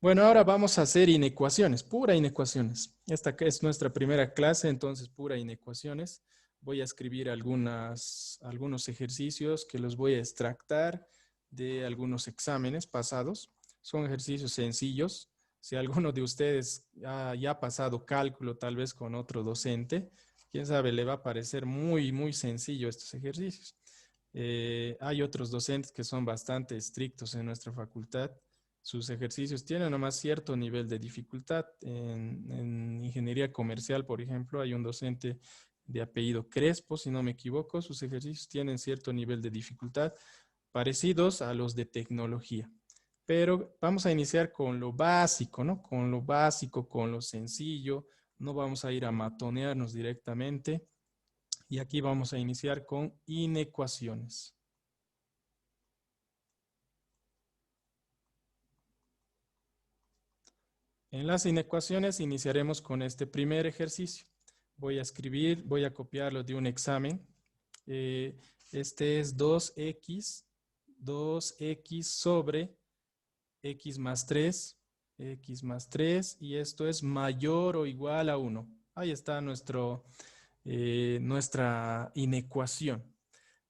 Bueno, ahora vamos a hacer inecuaciones, pura inecuaciones. Esta es nuestra primera clase, entonces pura inecuaciones. Voy a escribir algunos ejercicios que los voy a extractar de algunos exámenes pasados. Son ejercicios sencillos. Si alguno de ustedes ya ha pasado cálculo tal vez con otro docente, quién sabe, le va a parecer muy, muy sencillo estos ejercicios. Hay otros docentes que son bastante estrictos en nuestra facultad. Sus ejercicios tienen nomás cierto nivel de dificultad. En ingeniería comercial, por ejemplo, hay un docente de apellido Crespo, si no me equivoco. Sus ejercicios tienen cierto nivel de dificultad parecidos a los de tecnología. Pero vamos a iniciar con lo básico, ¿no? Con lo básico, con lo sencillo. No vamos a ir a matonearnos directamente. Y aquí vamos a iniciar con inecuaciones. En las inecuaciones iniciaremos con este primer ejercicio. Voy a copiarlo de un examen. Este es 2x sobre x más 3, y esto es mayor o igual a 1. Ahí está nuestra inecuación.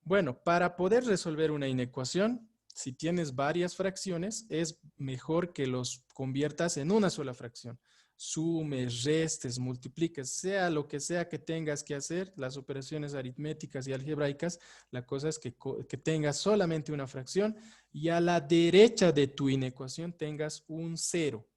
Bueno, para poder resolver una inecuación, si tienes varias fracciones, es mejor que los conviertas en una sola fracción. Sumes, restes, multipliques, sea lo que sea que tengas que hacer, las operaciones aritméticas y algebraicas, la cosa es que tengas solamente una fracción y a la derecha de tu inecuación tengas un 0.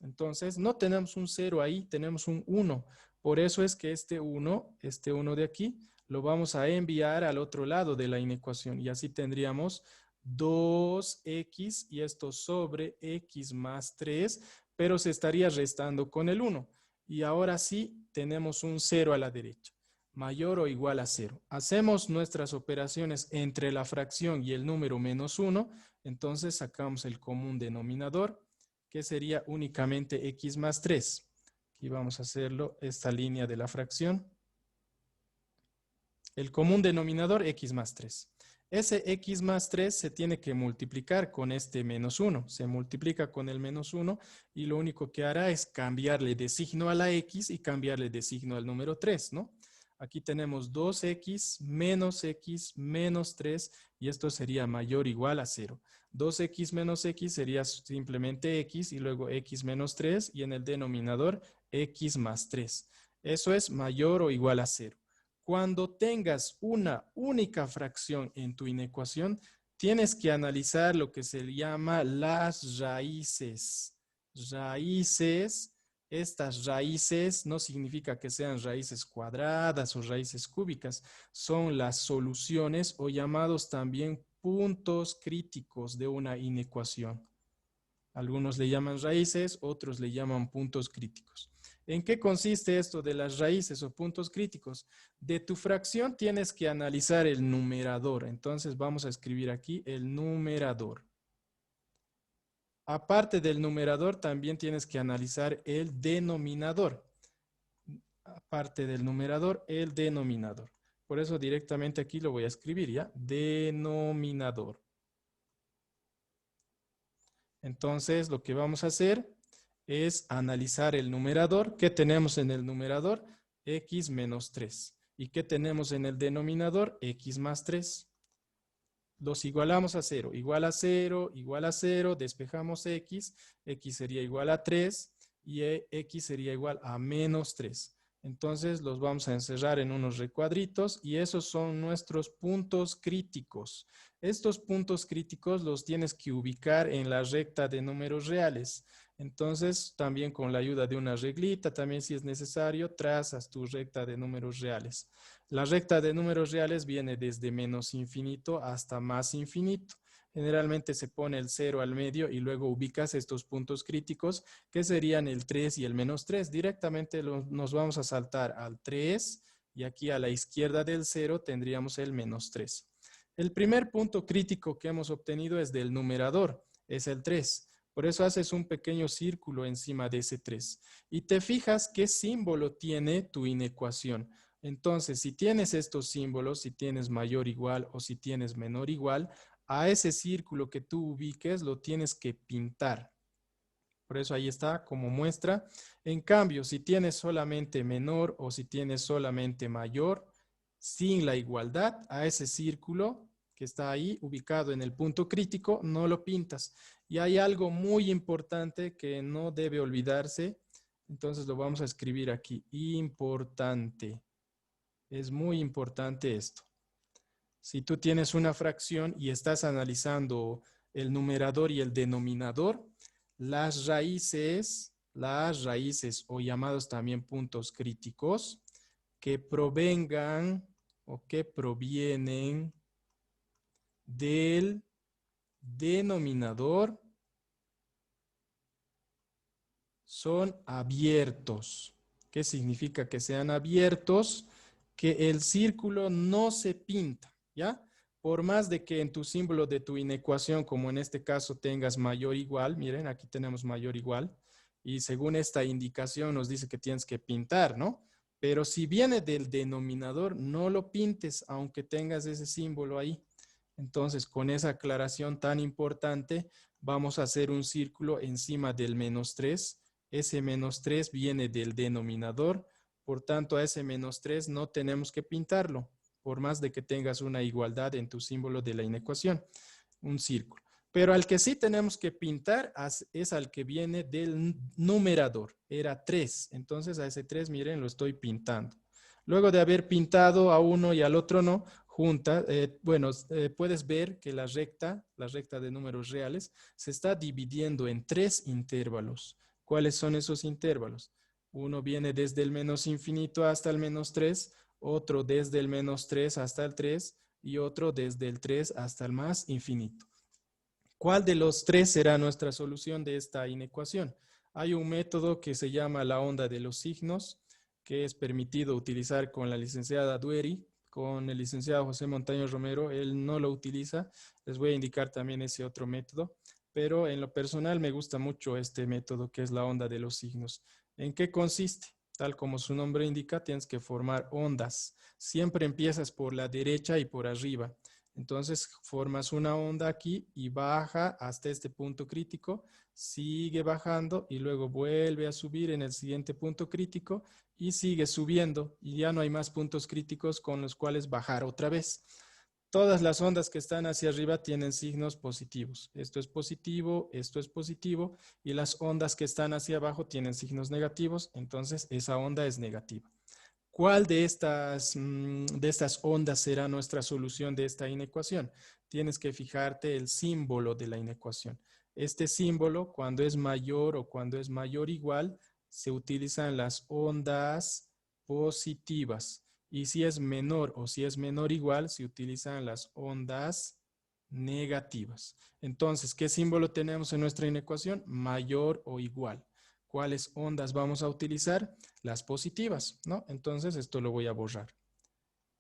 Entonces, no tenemos un 0 ahí, tenemos un 1. Por eso es que este 1 de aquí, lo vamos a enviar al otro lado de la inecuación y así tendríamos 2x y esto sobre x más 3, pero se estaría restando con el 1. Y ahora sí tenemos un 0 a la derecha, mayor o igual a 0. Hacemos nuestras operaciones entre la fracción y el número menos 1, entonces sacamos el común denominador, que sería únicamente x más 3. Aquí vamos a hacerlo, esta línea de la fracción. El común denominador, x más 3. Ese x más 3 se tiene que multiplicar con este menos 1. Se multiplica con el menos 1 y lo único que hará es cambiarle de signo a la x y cambiarle de signo al número 3, ¿no? Aquí tenemos 2x menos 3 y esto sería mayor o igual a 0. 2x menos x sería simplemente x y luego x menos 3 y en el denominador x más 3. Eso es mayor o igual a 0. Cuando tengas una única fracción en tu inecuación, tienes que analizar lo que se llama las raíces. Estas raíces no significa que sean raíces cuadradas o raíces cúbicas, son las soluciones o llamados también puntos críticos de una inecuación. Algunos le llaman raíces, otros le llaman puntos críticos. ¿En qué consiste esto de las raíces o puntos críticos? De tu fracción tienes que analizar el numerador. Entonces vamos a escribir aquí el numerador. Aparte del numerador, también tienes que analizar el denominador. Aparte del numerador, el denominador. Por eso directamente aquí lo voy a escribir ya. Denominador. Entonces lo que vamos a hacer es analizar el numerador. ¿Qué tenemos en el numerador? X menos 3. ¿Y qué tenemos en el denominador? X más 3. Los igualamos a 0. Igual a 0, igual a 0. Despejamos x. X sería igual a 3 y x sería igual a menos 3. Entonces los vamos a encerrar en unos recuadritos y esos son nuestros puntos críticos. Estos puntos críticos los tienes que ubicar en la recta de números reales. Entonces, también con la ayuda de una reglita, también si es necesario, trazas tu recta de números reales. La recta de números reales viene desde menos infinito hasta más infinito. Generalmente se pone el 0 al medio y luego ubicas estos puntos críticos que serían el 3 y el menos 3. Directamente nos vamos a saltar al 3 y aquí a la izquierda del 0 tendríamos el menos 3. El primer punto crítico que hemos obtenido es del numerador, es el 3. Por eso haces un pequeño círculo encima de ese 3 y te fijas qué símbolo tiene tu inecuación. Entonces, si tienes estos símbolos, si tienes mayor igual o si tienes menor igual, a ese círculo que tú ubiques lo tienes que pintar. Por eso ahí está como muestra. En cambio, si tienes solamente menor o si tienes solamente mayor, sin la igualdad, a ese círculo que está ahí ubicado en el punto crítico, no lo pintas. Y hay algo muy importante que no debe olvidarse. Entonces lo vamos a escribir aquí. Importante. Es muy importante esto. Si tú tienes una fracción y estás analizando el numerador y el denominador, las raíces o llamados también puntos críticos que provengan o que provienen del denominador son abiertos. ¿Qué significa que sean abiertos? Que el círculo no se pinta, ¿ya? Por más de que en tu símbolo de tu inecuación, como en este caso tengas mayor o igual, miren, aquí tenemos mayor o igual, y según esta indicación nos dice que tienes que pintar, ¿no? Pero si viene del denominador, no lo pintes, aunque tengas ese símbolo ahí. Entonces, con esa aclaración tan importante, vamos a hacer un círculo encima del menos 3. Ese menos 3 viene del denominador, por tanto a ese menos 3 no tenemos que pintarlo, por más de que tengas una igualdad en tu símbolo de la inecuación, un círculo. Pero al que sí tenemos que pintar es al que viene del numerador, era 3. Entonces a ese 3, miren, lo estoy pintando. Luego de haber pintado a uno y al otro no, puedes ver que la recta de números reales, se está dividiendo en 3 intervalos. ¿Cuáles son esos intervalos? Uno viene desde el menos infinito hasta el menos 3, otro desde el menos 3 hasta el 3 y otro desde el 3 hasta el más infinito. ¿Cuál de los 3 será nuestra solución de esta inecuación? Hay un método que se llama la onda de los signos, que es permitido utilizar con la licenciada Dueri, con el licenciado José Montaño Romero, él no lo utiliza. Les voy a indicar también ese otro método, pero en lo personal me gusta mucho este método que es la onda de los signos. ¿En qué consiste? Tal como su nombre indica, tienes que formar ondas. Siempre empiezas por la derecha y por arriba. Entonces formas una onda aquí y baja hasta este punto crítico, sigue bajando y luego vuelve a subir en el siguiente punto crítico y sigue subiendo y ya no hay más puntos críticos con los cuales bajar otra vez. Todas las ondas que están hacia arriba tienen signos positivos. Esto es positivo y las ondas que están hacia abajo tienen signos negativos, entonces esa onda es negativa. ¿Cuál de estas ondas será nuestra solución de esta inecuación? Tienes que fijarte el símbolo de la inecuación. Este símbolo, cuando es mayor o cuando es mayor igual, se utilizan las ondas positivas. Y si es menor o si es menor igual, se utilizan las ondas negativas. Entonces, ¿qué símbolo tenemos en nuestra inecuación? Mayor o igual. ¿Cuáles ondas vamos a utilizar? Las positivas, ¿no? Entonces esto lo voy a borrar.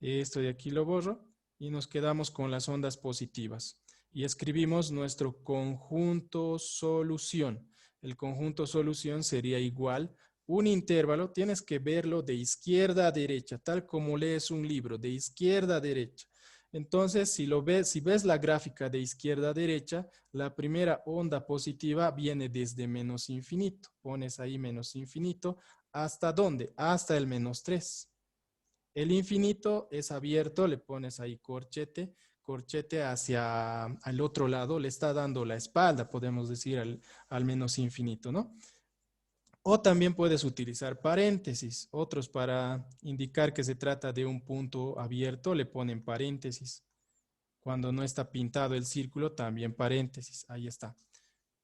Esto de aquí lo borro y nos quedamos con las ondas positivas. Y escribimos nuestro conjunto solución. El conjunto solución sería igual un intervalo, tienes que verlo de izquierda a derecha, tal como lees un libro, de izquierda a derecha. Entonces, si ves la gráfica de izquierda a derecha, la primera onda positiva viene desde menos infinito. Pones ahí menos infinito. ¿Hasta dónde? Hasta el menos 3. El infinito es abierto, le pones ahí corchete hacia al otro lado, le está dando la espalda, podemos decir, al menos infinito, ¿no? O también puedes utilizar paréntesis. Otros para indicar que se trata de un punto abierto le ponen paréntesis. Cuando no está pintado el círculo, también paréntesis. Ahí está.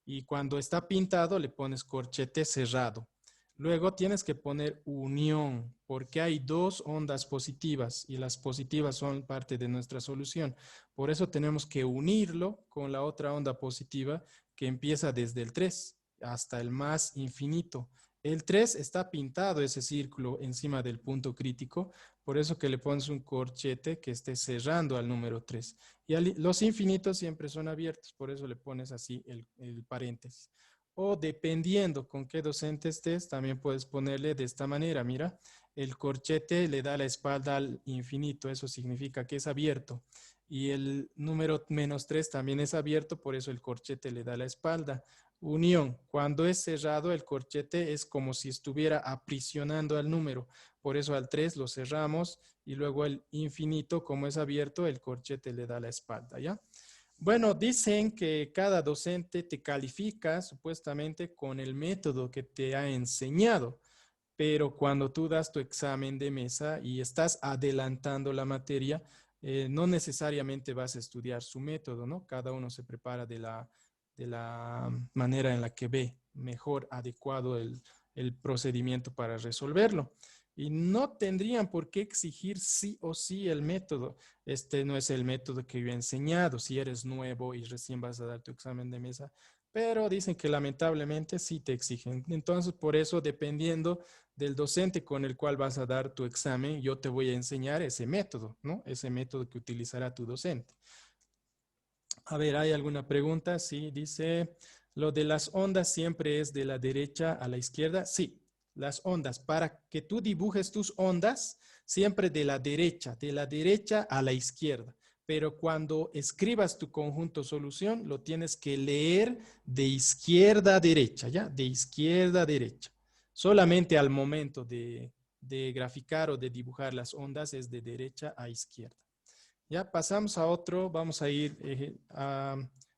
Y cuando está pintado, le pones corchete cerrado. Luego tienes que poner unión, porque hay dos ondas positivas y las positivas son parte de nuestra solución. Por eso tenemos que unirlo con la otra onda positiva que empieza desde el 3 hasta el más infinito. El 3 está pintado ese círculo encima del punto crítico, por eso que le pones un corchete que esté cerrando al número 3. Y los infinitos siempre son abiertos, por eso le pones así el paréntesis. O dependiendo con qué docente estés, también puedes ponerle de esta manera. Mira, el corchete le da la espalda al infinito, eso significa que es abierto. Y el número -3 también es abierto, por eso el corchete le da la espalda. Unión, cuando es cerrado, el corchete es como si estuviera aprisionando al número. Por eso al 3 lo cerramos y luego el infinito, como es abierto, el corchete le da la espalda, ¿ya? Bueno, dicen que cada docente te califica supuestamente con el método que te ha enseñado, pero cuando tú das tu examen de mesa y estás adelantando la materia, no necesariamente vas a estudiar su método, ¿no? Cada uno se prepara de la manera en la que ve mejor adecuado el procedimiento para resolverlo. Y no tendrían por qué exigir sí o sí el método. Este no es el método que yo he enseñado si eres nuevo y recién vas a dar tu examen de mesa, pero dicen que lamentablemente sí te exigen. Entonces, por eso, dependiendo del docente con el cual vas a dar tu examen, yo te voy a enseñar ese método, ¿no? Ese método que utilizará tu docente. A ver, ¿hay alguna pregunta? Sí, dice, ¿lo de las ondas siempre es de la derecha a la izquierda? Sí, las ondas. Para que tú dibujes tus ondas, siempre de la derecha a la izquierda. Pero cuando escribas tu conjunto solución, lo tienes que leer de izquierda a derecha, ¿ya? De izquierda a derecha. Solamente al momento de graficar o de dibujar las ondas es de derecha a izquierda. Ya pasamos a otro, vamos a ir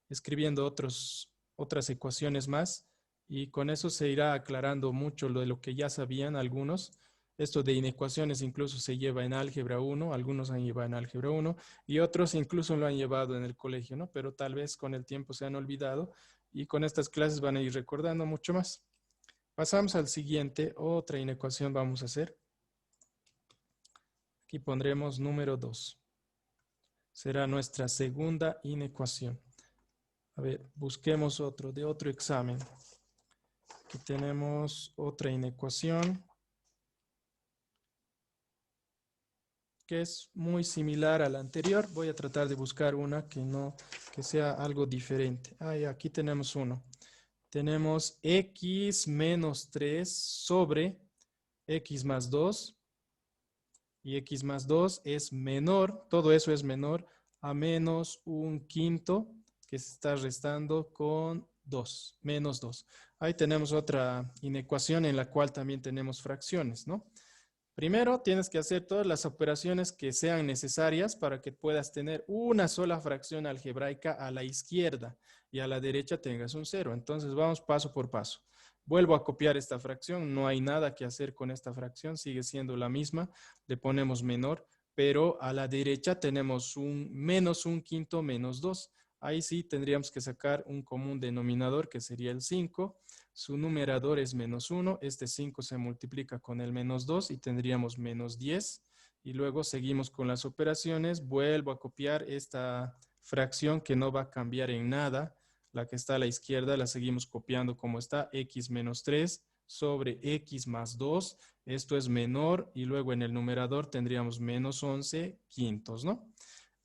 escribiendo otras ecuaciones más y con eso se irá aclarando mucho lo de lo que ya sabían algunos. Esto de inecuaciones incluso se lleva en álgebra 1, algunos han llevado en álgebra 1 y otros incluso lo han llevado en el colegio, ¿no? Pero tal vez con el tiempo se han olvidado y con estas clases van a ir recordando mucho más. Pasamos al siguiente, otra inecuación vamos a hacer. Aquí pondremos número 2. Será nuestra segunda inecuación. A ver, busquemos otro, de otro examen. Aquí tenemos otra inecuación que es muy similar a la anterior. Voy a tratar de buscar una que sea algo diferente. Aquí tenemos uno. Tenemos x menos 3 sobre x más 2. Y x más 2 es menor, todo eso es menor a menos un quinto que se está restando con 2, menos 2. Ahí tenemos otra inecuación en la cual también tenemos fracciones, ¿no? Primero tienes que hacer todas las operaciones que sean necesarias para que puedas tener una sola fracción algebraica a la izquierda y a la derecha tengas un 0. Entonces vamos paso por paso. Vuelvo a copiar esta fracción, no hay nada que hacer con esta fracción, sigue siendo la misma, le ponemos menor, pero a la derecha tenemos un menos un quinto menos 2. Ahí sí tendríamos que sacar un común denominador que sería el 5. Su numerador es menos 1. Este 5 se multiplica con el menos 2 y tendríamos menos 10. Y luego seguimos con las operaciones. Vuelvo a copiar esta fracción que no va a cambiar en nada. La que está a la izquierda la seguimos copiando como está. X menos 3 sobre X más 2. Esto es menor y luego en el numerador tendríamos menos 11 quintos, ¿no?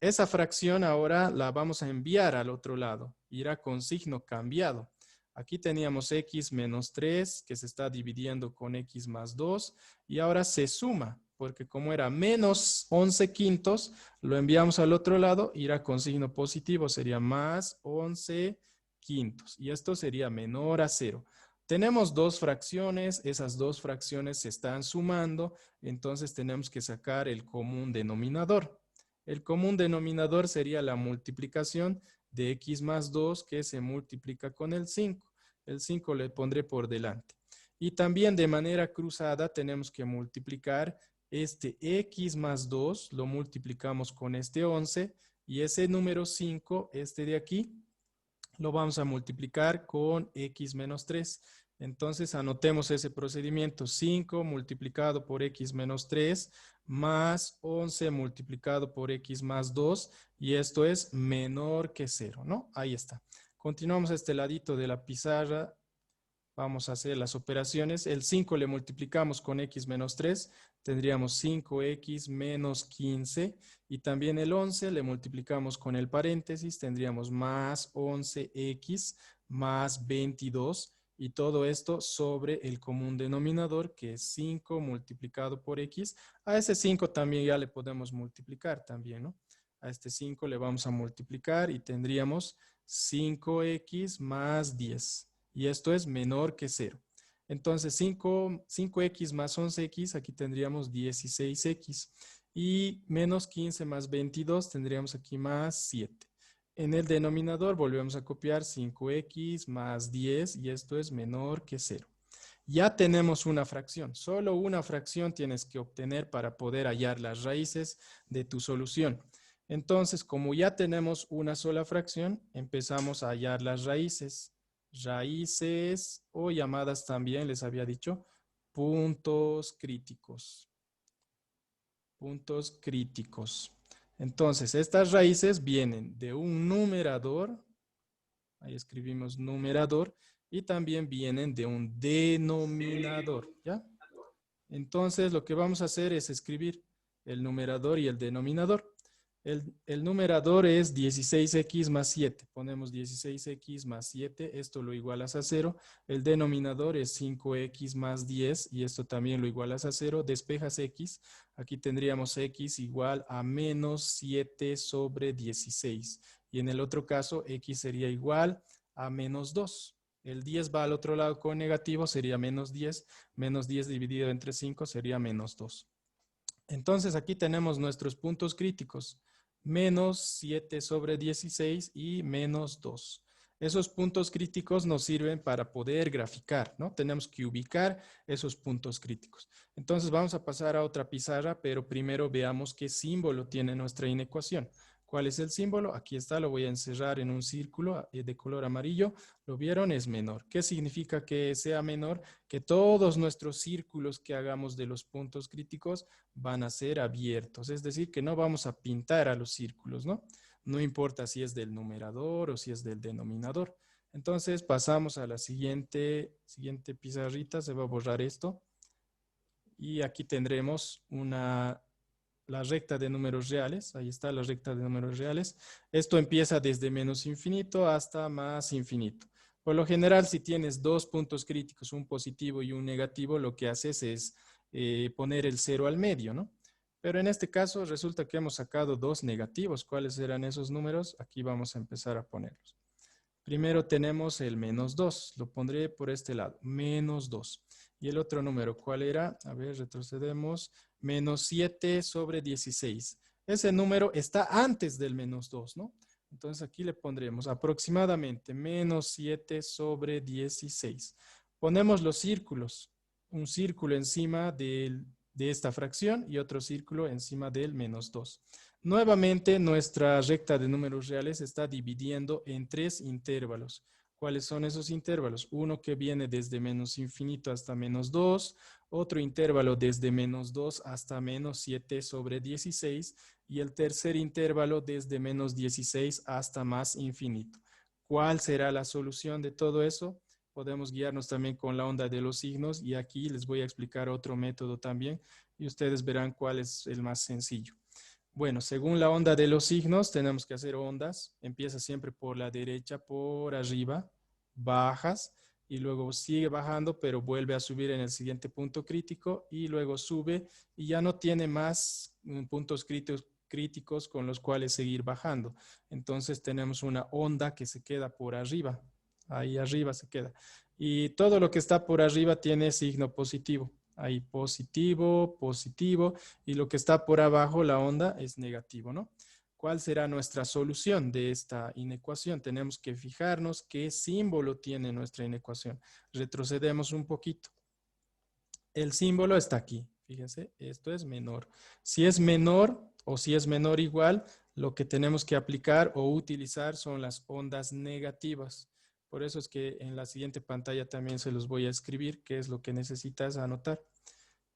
Esa fracción ahora la vamos a enviar al otro lado. Irá con signo cambiado. Aquí teníamos x menos 3 que se está dividiendo con x más 2 y ahora se suma porque como era menos 11 quintos, lo enviamos al otro lado, irá con signo positivo, sería más 11 quintos y esto sería menor a 0. Tenemos dos fracciones, esas dos fracciones se están sumando, entonces tenemos que sacar el común denominador. El común denominador sería la multiplicación de x más 2 que se multiplica con el 5. El 5 le pondré por delante. Y también de manera cruzada tenemos que multiplicar este x más 2, lo multiplicamos con este 11, y ese número 5, este de aquí, lo vamos a multiplicar con x menos 3. Entonces anotemos ese procedimiento: 5 multiplicado por x menos 3 más 11 multiplicado por x más 2, y esto es menor que 0, ¿no? Ahí está. Continuamos a este ladito de la pizarra. Vamos a hacer las operaciones. El 5 le multiplicamos con x menos 3, tendríamos 5x menos 15. Y también el 11 le multiplicamos con el paréntesis, tendríamos más 11x más 22. Y todo esto sobre el común denominador, que es 5 multiplicado por x. A ese 5 también ya le podemos multiplicar también, ¿no? A este 5 le vamos a multiplicar y tendríamos 5x más 10. Y esto es menor que 0. Entonces 5x más 11x, aquí tendríamos 16x. Y menos 15 más 22 tendríamos aquí más 7. En el denominador volvemos a copiar 5x más 10, y esto es menor que 0. Ya tenemos una fracción. Solo una fracción tienes que obtener para poder hallar las raíces de tu solución. Entonces, como ya tenemos una sola fracción, empezamos a hallar las raíces. Raíces, o llamadas también, les había dicho, puntos críticos. Puntos críticos. Entonces, estas raíces vienen de un numerador. Ahí escribimos numerador. Y también vienen de un denominador, ¿ya? Entonces, lo que vamos a hacer es escribir el numerador y el denominador. El numerador es 16x más 7. Ponemos 16x más 7. Esto lo igualas a 0. El denominador es 5x más 10. Y esto también lo igualas a 0. Despejas x. Aquí tendríamos x igual a menos 7 sobre 16. Y en el otro caso, x sería igual a menos 2. El 10 va al otro lado con negativo, sería menos 10. Menos 10 dividido entre 5 sería menos 2. Entonces aquí tenemos nuestros puntos críticos. Menos 7 sobre 16 y menos 2. Esos puntos críticos nos sirven para poder graficar, ¿no? Tenemos que ubicar esos puntos críticos. Entonces vamos a pasar a otra pizarra, pero primero veamos qué símbolo tiene nuestra inecuación. ¿Cuál es el símbolo? Aquí está, lo voy a encerrar en un círculo de color amarillo. ¿Lo vieron? Es menor. ¿Qué significa que sea menor? Que todos nuestros círculos que hagamos de los puntos críticos van a ser abiertos. Es decir, que no vamos a pintar a los círculos, ¿no? No importa si es del numerador o si es del denominador. Entonces pasamos a la siguiente pizarrita. Se va a borrar esto. Y aquí tendremos la recta de números reales. Ahí está la recta de números reales. Esto empieza desde menos infinito hasta más infinito. Por lo general, si tienes dos puntos críticos, un positivo y un negativo, lo que haces es poner el 0 al medio, ¿no? Pero en este caso resulta que hemos sacado dos negativos. ¿Cuáles eran esos números? Aquí vamos a empezar a ponerlos. Primero tenemos el menos 2. Lo pondré por este lado. Menos 2. Y el otro número, ¿cuál era? A ver, retrocedemos. Menos 7 sobre 16. Ese número está antes del menos 2, ¿no? Entonces aquí le pondremos aproximadamente menos 7 sobre 16. Ponemos los círculos. Un círculo encima de esta fracción y otro círculo encima del menos 2. Nuevamente, nuestra recta de números reales está dividiendo en tres intervalos. ¿Cuáles son esos intervalos? Uno que viene desde menos infinito hasta menos 2, otro intervalo desde menos 2 hasta menos 7 sobre 16 y el tercer intervalo desde menos 16 hasta más infinito. ¿Cuál será la solución de todo eso? Podemos guiarnos también con la onda de los signos y aquí les voy a explicar otro método también y ustedes verán cuál es el más sencillo. Bueno, según la onda de los signos, tenemos que hacer ondas. Empieza siempre por la derecha, por arriba, bajas y luego sigue bajando, pero vuelve a subir en el siguiente punto crítico y luego sube y ya no tiene más puntos críticos con los cuales seguir bajando. Entonces tenemos una onda que se queda por arriba. Ahí arriba se queda. Y todo lo que está por arriba tiene signo positivo. Ahí positivo, positivo, y lo que está por abajo, la onda, es negativo, ¿no? ¿Cuál será nuestra solución de esta inecuación? Tenemos que fijarnos qué símbolo tiene nuestra inecuación. Retrocedemos un poquito. El símbolo está aquí. Fíjense, esto es menor. Si es menor o si es menor igual, lo que tenemos que aplicar o utilizar son las ondas negativas. Por eso es que en la siguiente pantalla también se los voy a escribir, qué es lo que necesitas anotar.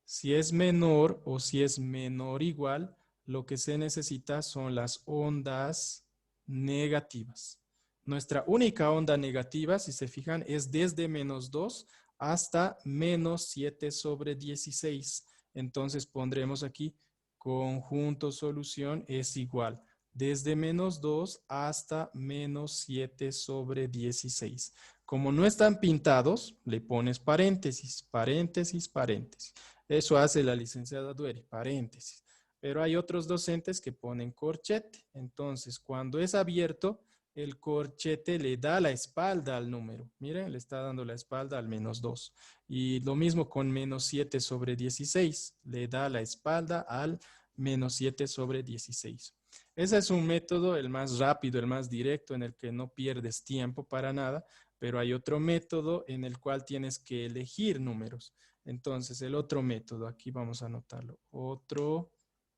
Si es menor o si es menor igual, lo que se necesita son las ondas negativas. Nuestra única onda negativa, si se fijan, es desde -2 hasta -7/16. Entonces pondremos aquí conjunto solución es igual desde -2 hasta -7/16. Como no están pintados, le pones paréntesis, paréntesis, paréntesis. Eso hace la licenciada Dueri, paréntesis. Pero hay otros docentes que ponen corchete. Entonces, cuando es abierto, el corchete le da la espalda al número. Miren, le está dando la espalda al -2. Y lo mismo con -7/16. Le da la espalda al -7/16. Ese es un método, el más rápido, el más directo, en el que no pierdes tiempo para nada, pero hay otro método en el cual tienes que elegir números. Entonces, el otro método, aquí vamos a anotarlo, otro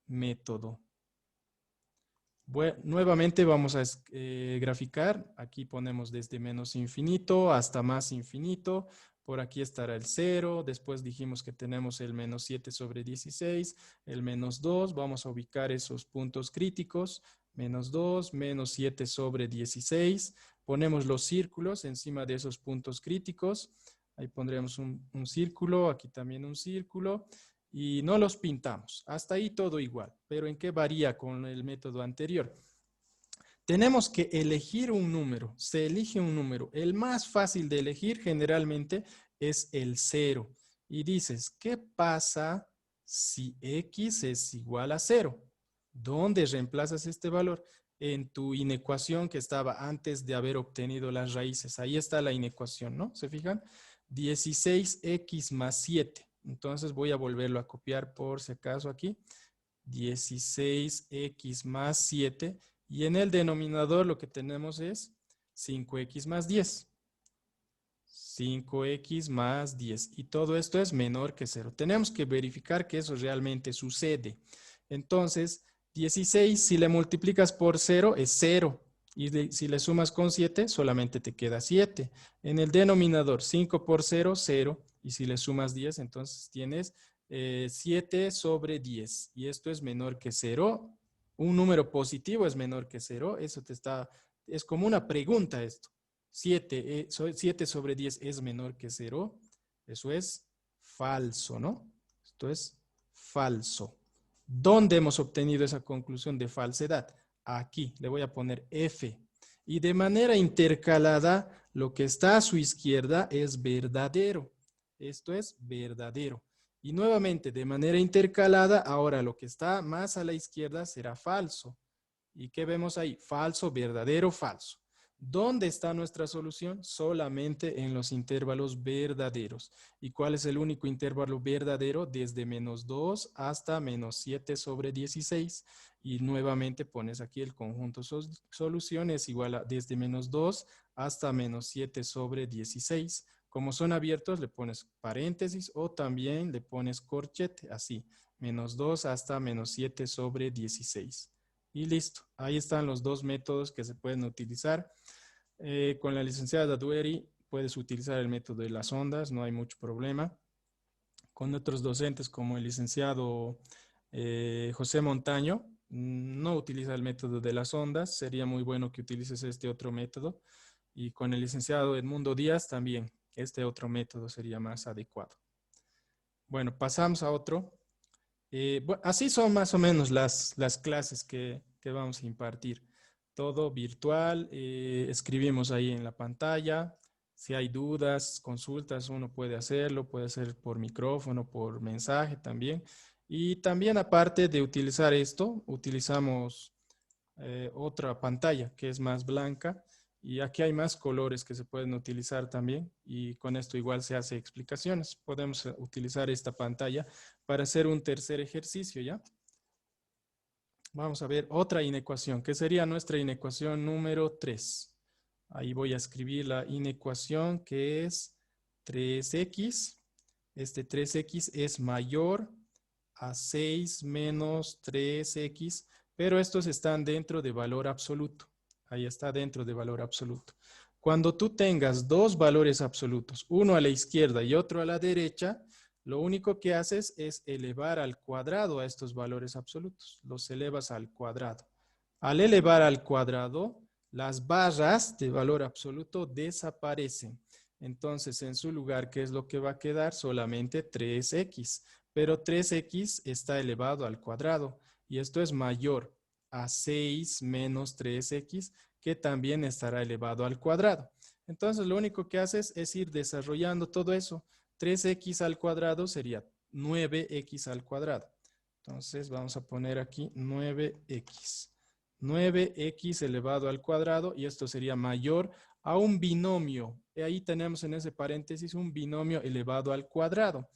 método. Bueno, nuevamente vamos a graficar, aquí ponemos desde menos infinito hasta más infinito, por aquí estará el 0, después dijimos que tenemos el -7/16, el -2, vamos a ubicar esos puntos críticos, -2, -7/16, ponemos los círculos encima de esos puntos críticos, ahí pondremos un círculo, aquí también un círculo, y no los pintamos. Hasta ahí todo igual. Pero ¿en qué varía con el método anterior? Tenemos que elegir un número. Se elige un número. El más fácil de elegir generalmente es el 0. Y dices, ¿qué pasa si x es igual a 0? ¿Dónde reemplazas este valor? En tu inecuación que estaba antes de haber obtenido las raíces. Ahí está la inecuación, ¿no? ¿Se fijan? 16x más 7. Entonces voy a volverlo a copiar por si acaso aquí. 16x más 7. Y en el denominador lo que tenemos es 5x más 10. 5x más 10. Y todo esto es menor que 0. Tenemos que verificar que eso realmente sucede. Entonces, 16, si le multiplicas por 0, es 0. Y si le sumas con 7, solamente te queda 7. En el denominador, 5 por 0, 0. Y si le sumas 10, entonces tienes 7/10. Y esto es menor que 0. Un número positivo es menor que 0. Eso es como una pregunta esto. 7/10 es menor que 0. Eso es falso, ¿no? Esto es falso. ¿Dónde hemos obtenido esa conclusión de falsedad? Aquí, le voy a poner F. Y de manera intercalada, lo que está a su izquierda es verdadero. Esto es verdadero. Y nuevamente, de manera intercalada, ahora lo que está más a la izquierda será falso. ¿Y qué vemos ahí? Falso, verdadero, falso. ¿Dónde está nuestra solución? Solamente en los intervalos verdaderos. ¿Y cuál es el único intervalo verdadero? Desde -2 hasta -7/16. Y nuevamente pones aquí el conjunto solución es igual a desde -2 hasta -7/16. Como son abiertos, le pones paréntesis o también le pones corchete, así, -2 hasta -7/16. Y listo, ahí están los dos métodos que se pueden utilizar. Con la licenciada Dueri puedes utilizar el método de las ondas, no hay mucho problema. Con otros docentes como el licenciado José Montaño, no utiliza el método de las ondas, sería muy bueno que utilices este otro método. Y con el licenciado Edmundo Díaz también, este otro método sería más adecuado. Bueno, pasamos a otro. Así son más o menos las clases que vamos a impartir. Todo virtual, escribimos ahí en la pantalla. Si hay dudas, consultas, uno puede hacerlo, puede hacer por micrófono, por mensaje también. Y también aparte de utilizar esto, utilizamos otra pantalla que es más blanca. Y aquí hay más colores que se pueden utilizar también y con esto igual se hace explicaciones. Podemos utilizar esta pantalla para hacer un tercer ejercicio, ¿ya? Vamos a ver otra inecuación, que sería nuestra inecuación número 3. Ahí voy a escribir la inecuación que es 3x este 3x es mayor a 6 menos 3x, pero estos están dentro de valor absoluto. Ahí está dentro de valor absoluto. Cuando tú tengas dos valores absolutos, uno a la izquierda y otro a la derecha, lo único que haces es elevar al cuadrado a estos valores absolutos. Los elevas al cuadrado. Al elevar al cuadrado, las barras de valor absoluto desaparecen. Entonces, en su lugar, ¿qué es lo que va a quedar? Solamente 3x. Pero 3x está elevado al cuadrado. Y esto es mayor a 6 menos 3x, que también estará elevado al cuadrado. Entonces, lo único que haces es ir desarrollando todo eso. 3x al cuadrado sería 9x al cuadrado. Entonces, vamos a poner aquí 9x. 9x elevado al cuadrado, y esto sería mayor a un binomio. Y ahí tenemos en ese paréntesis un binomio elevado al cuadrado.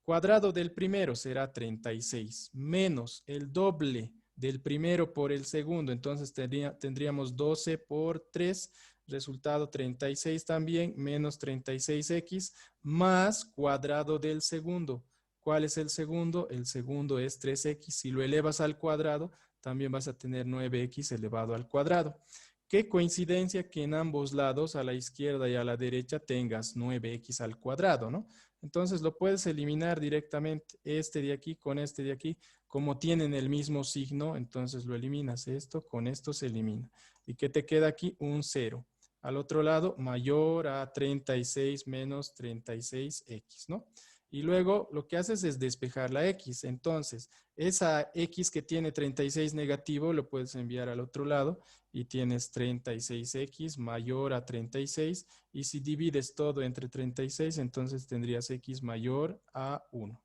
Cuadrado del primero será 36, menos el doble del primero por el segundo. Entonces tendríamos 12 por 3, resultado 36 también, menos 36x, más cuadrado del segundo. ¿Cuál es el segundo? El segundo es 3x. Si lo elevas al cuadrado, también vas a tener 9x elevado al cuadrado. Qué coincidencia que en ambos lados, a la izquierda y a la derecha, tengas 9x al cuadrado, ¿no? Entonces lo puedes eliminar directamente, este de aquí con este de aquí. Como tienen el mismo signo, entonces lo eliminas. Esto con esto se elimina. ¿Y qué te queda aquí? Un 0. Al otro lado, mayor a 36 menos 36x, ¿no? Y luego lo que haces es despejar la x. Entonces, esa x que tiene 36 negativo lo puedes enviar al otro lado y tienes 36x mayor a 36. Y si divides todo entre 36, entonces tendrías x mayor a 1.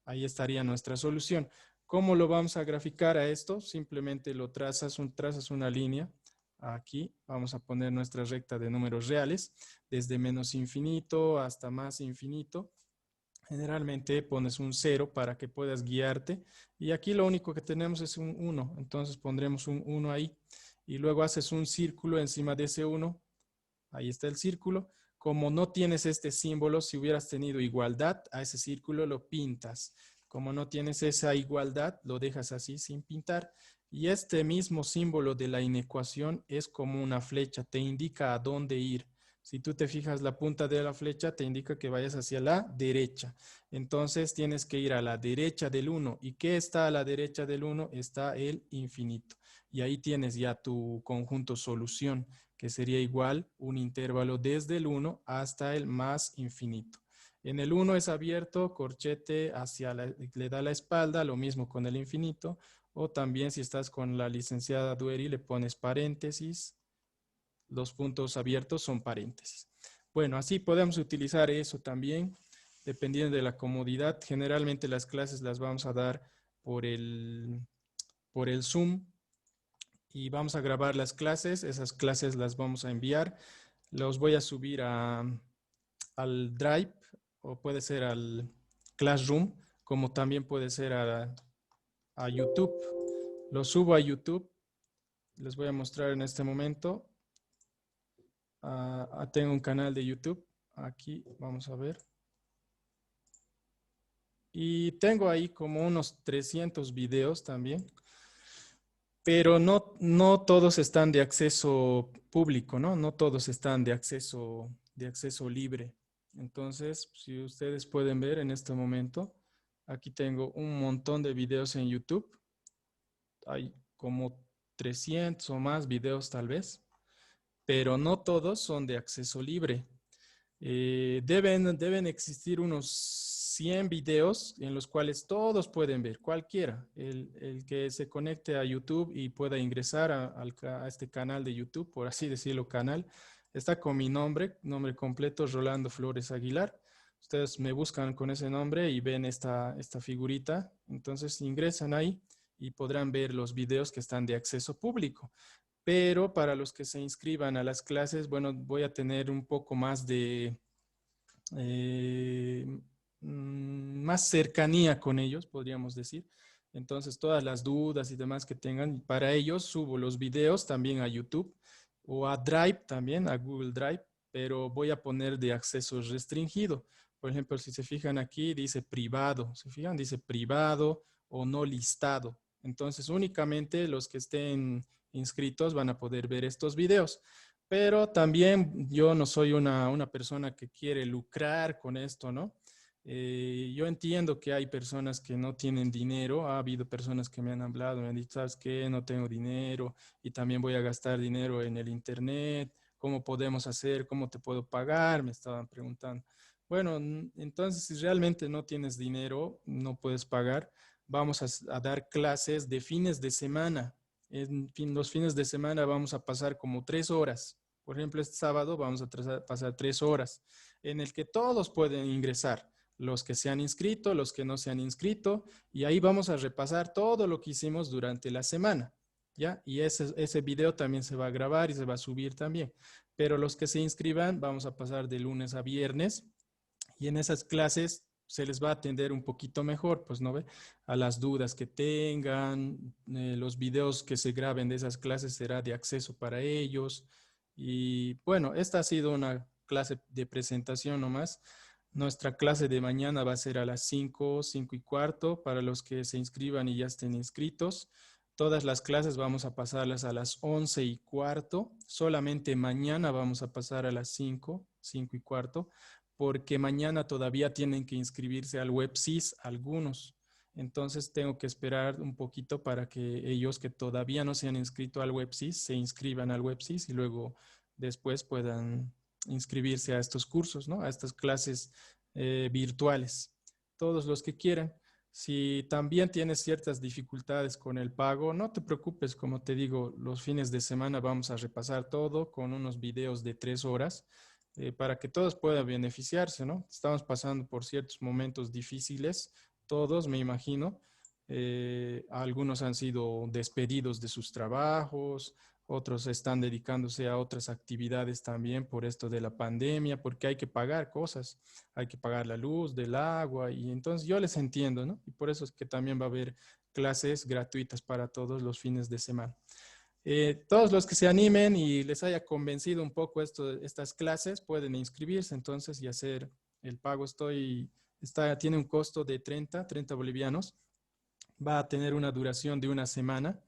Ahí estaría nuestra solución. ¿Cómo lo vamos a graficar a esto? Simplemente lo trazas una línea. Aquí vamos a poner nuestra recta de números reales, desde menos infinito hasta más infinito. Generalmente pones un 0 para que puedas guiarte. Y aquí lo único que tenemos es un 1. Entonces pondremos un 1 ahí. Y luego haces un círculo encima de ese 1. Ahí está el círculo. Como no tienes este símbolo, si hubieras tenido igualdad, a ese círculo lo pintas. Como no tienes esa igualdad, lo dejas así sin pintar. Y este mismo símbolo de la inecuación es como una flecha, te indica a dónde ir. Si tú te fijas, la punta de la flecha te indica que vayas hacia la derecha. Entonces tienes que ir a la derecha del 1. ¿Y qué está a la derecha del 1? Está el infinito. Y ahí tienes ya tu conjunto solución, que sería igual un intervalo desde el 1 hasta el más infinito. En el 1 es abierto, corchete le da la espalda, lo mismo con el infinito. O también si estás con la licenciada Dueri, le pones paréntesis. Los puntos abiertos son paréntesis. Bueno, así podemos utilizar eso también, dependiendo de la comodidad. Generalmente las clases las vamos a dar por el Zoom y vamos a grabar las clases. Esas clases las vamos a enviar. Los voy a subir al Drive o puede ser al Classroom, como también puede ser a YouTube. Lo subo a YouTube. Les voy a mostrar en este momento. Tengo un canal de YouTube. Aquí vamos a ver. Y tengo ahí como unos 300 videos también. Pero no todos están de acceso público, ¿no? No todos están de acceso libre. Entonces, si ustedes pueden ver en este momento, aquí tengo un montón de videos en YouTube. Hay como 300 o más videos tal vez, pero no todos son de acceso libre. Deben existir unos 100 videos en los cuales todos pueden ver, cualquiera. El que se conecte a YouTube y pueda ingresar a este canal de YouTube, por así decirlo, canal, está con mi nombre completo, Rolando Flores Aguilar. Ustedes me buscan con ese nombre y ven esta figurita. Entonces ingresan ahí y podrán ver los videos que están de acceso público. Pero para los que se inscriban a las clases, bueno, voy a tener un poco más de más cercanía con ellos, podríamos decir. Entonces, todas las dudas y demás que tengan, para ellos subo los videos también a YouTube o a Drive también, a Google Drive, pero voy a poner de acceso restringido, Por ejemplo, si se fijan aquí, dice privado. ¿Se fijan? Dice privado o no listado. Entonces, únicamente los que estén inscritos van a poder ver estos videos. Pero también yo no soy una persona que quiere lucrar con esto, ¿no? Yo entiendo que hay personas que no tienen dinero. Ha habido personas que me han hablado, me han dicho, ¿sabes qué? No tengo dinero y también voy a gastar dinero en el internet. ¿Cómo podemos hacer? ¿Cómo te puedo pagar? Me estaban preguntando. Bueno, entonces si realmente no tienes dinero, no puedes pagar, vamos a dar clases de fines de semana. Los fines de semana vamos a pasar como 3 horas. Por ejemplo, este sábado vamos a pasar 3 horas en el que todos pueden ingresar, los que se han inscrito, los que no se han inscrito, y ahí vamos a repasar todo lo que hicimos durante la semana, ¿ya? Y ese video también se va a grabar y se va a subir también. Pero los que se inscriban, vamos a pasar de lunes a viernes y en esas clases se les va a atender un poquito mejor, pues no ve, a las dudas que tengan, los videos que se graben de esas clases será de acceso para ellos. Y bueno, esta ha sido una clase de presentación nomás. Nuestra clase de mañana va a ser a las 5, 5 y cuarto para los que se inscriban y ya estén inscritos. Todas las clases vamos a pasarlas a las 11 y cuarto. Solamente mañana vamos a pasar a las 5, 5 y cuarto porque mañana todavía tienen que inscribirse al WebSys algunos. Entonces tengo que esperar un poquito para que ellos que todavía no se han inscrito al WebSys se inscriban al WebSys y luego después puedan inscribirse a estos cursos, ¿no? A estas clases virtuales. Todos los que quieran. Si también tienes ciertas dificultades con el pago, no te preocupes, como te digo, los fines de semana vamos a repasar todo con unos videos de 3 horas para que todos puedan beneficiarse, ¿no? Estamos pasando por ciertos momentos difíciles, todos, me imagino. Algunos han sido despedidos de sus trabajos, otros están dedicándose a otras actividades también por esto de la pandemia, porque hay que pagar cosas, hay que pagar la luz, del agua, y entonces yo les entiendo, ¿no? Y por eso es que también va a haber clases gratuitas para todos los fines de semana. Todos los que se animen y les haya convencido un poco estas clases pueden inscribirse entonces y hacer el pago. Tiene un costo de 30 bolivianos. Va a tener una duración de una semana.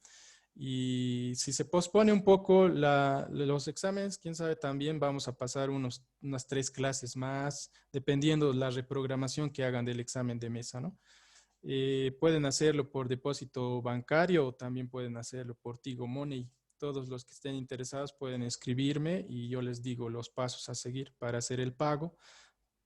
Y si se pospone un poco los exámenes, quién sabe, también vamos a pasar unas 3 clases más, dependiendo de la reprogramación que hagan del examen de mesa, ¿no? Pueden hacerlo por depósito bancario o también pueden hacerlo por Tigo Money. Todos los que estén interesados pueden escribirme y yo les digo los pasos a seguir para hacer el pago.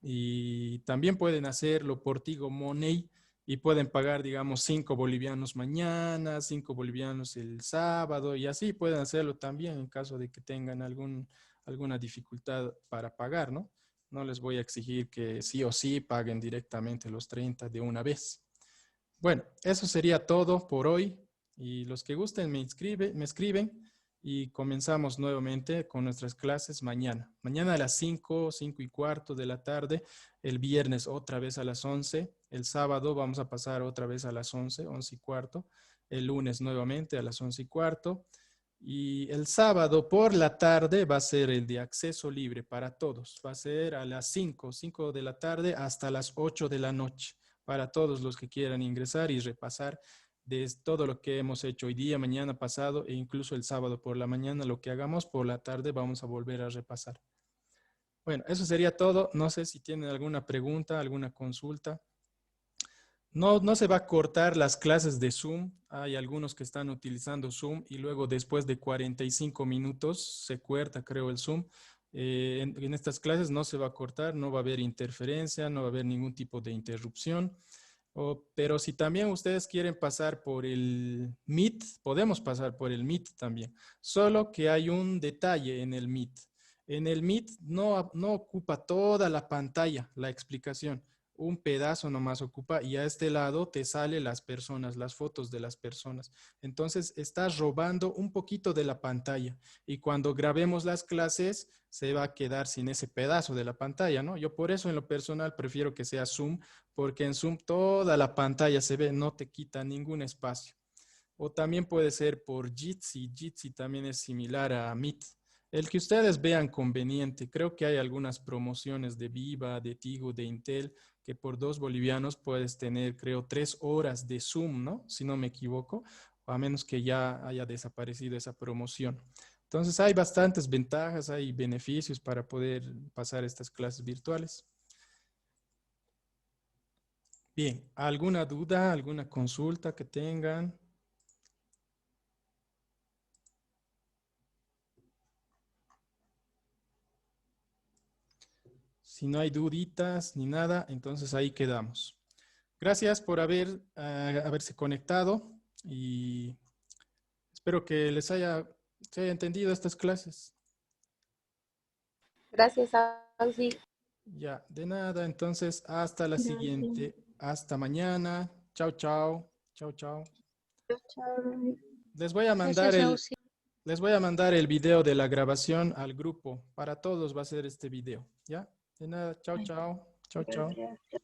Y también pueden hacerlo por Tigo Money y pueden pagar, digamos, 5 bolivianos mañana, 5 bolivianos el sábado y así pueden hacerlo también en caso de que tengan alguna dificultad para pagar, ¿no? No les voy a exigir que sí o sí paguen directamente los 30 de una vez. Bueno, eso sería todo por hoy y los que gusten me escriben y comenzamos nuevamente con nuestras clases mañana. Mañana a las 5, 5 y cuarto de la tarde, el viernes otra vez a las 11, el sábado vamos a pasar otra vez a las 11, 11 y cuarto, el lunes nuevamente a las 11 y cuarto y el sábado por la tarde va a ser el de acceso libre para todos. Va a ser a las 5, 5 de la tarde hasta las 8 de la noche para todos los que quieran ingresar y repasar de todo lo que hemos hecho hoy día, mañana, pasado e incluso el sábado por la mañana. Lo que hagamos por la tarde vamos a volver a repasar. Bueno, eso sería todo. No sé si tienen alguna pregunta, alguna consulta. No se va a cortar las clases de Zoom. Hay algunos que están utilizando Zoom y luego después de 45 minutos se corta, creo, el Zoom. En estas clases no se va a cortar, no va a haber interferencia, no va a haber ningún tipo de interrupción. Pero si también ustedes quieren pasar por el Meet, podemos pasar por el Meet también. Solo que hay un detalle en el Meet. En el Meet no ocupa toda la pantalla la explicación. Un pedazo nomás ocupa y a este lado te salen las personas, las fotos de las personas. Entonces estás robando un poquito de la pantalla y cuando grabemos las clases se va a quedar sin ese pedazo de la pantalla, ¿no? Yo por eso en lo personal prefiero que sea Zoom porque en Zoom toda la pantalla se ve, no te quita ningún espacio. O también puede ser por Jitsi. Jitsi también es similar a Meet. El que ustedes vean conveniente. Creo que hay algunas promociones de Viva, de Tigo, de Intel, que por 2 bolivianos puedes tener, creo, 3 horas de Zoom, ¿no? Si no me equivoco, o a menos que ya haya desaparecido esa promoción. Entonces hay bastantes ventajas, hay beneficios para poder pasar estas clases virtuales. Bien, ¿alguna duda, alguna consulta que tengan? Si no hay duditas ni nada, entonces ahí quedamos. Gracias por haberse conectado y espero que se haya entendido estas clases. Gracias, Ausi. Ya, de nada. Entonces, hasta la Gracias. siguiente. Hasta mañana. Chao, chao. Chao, chao. Chao. Les voy a mandar Gracias, Ausi. les voy a mandar el video de la grabación al grupo. Para todos va a ser este video. ¿Ya? De nada. Chao, chao. Chao, chao. Gracias.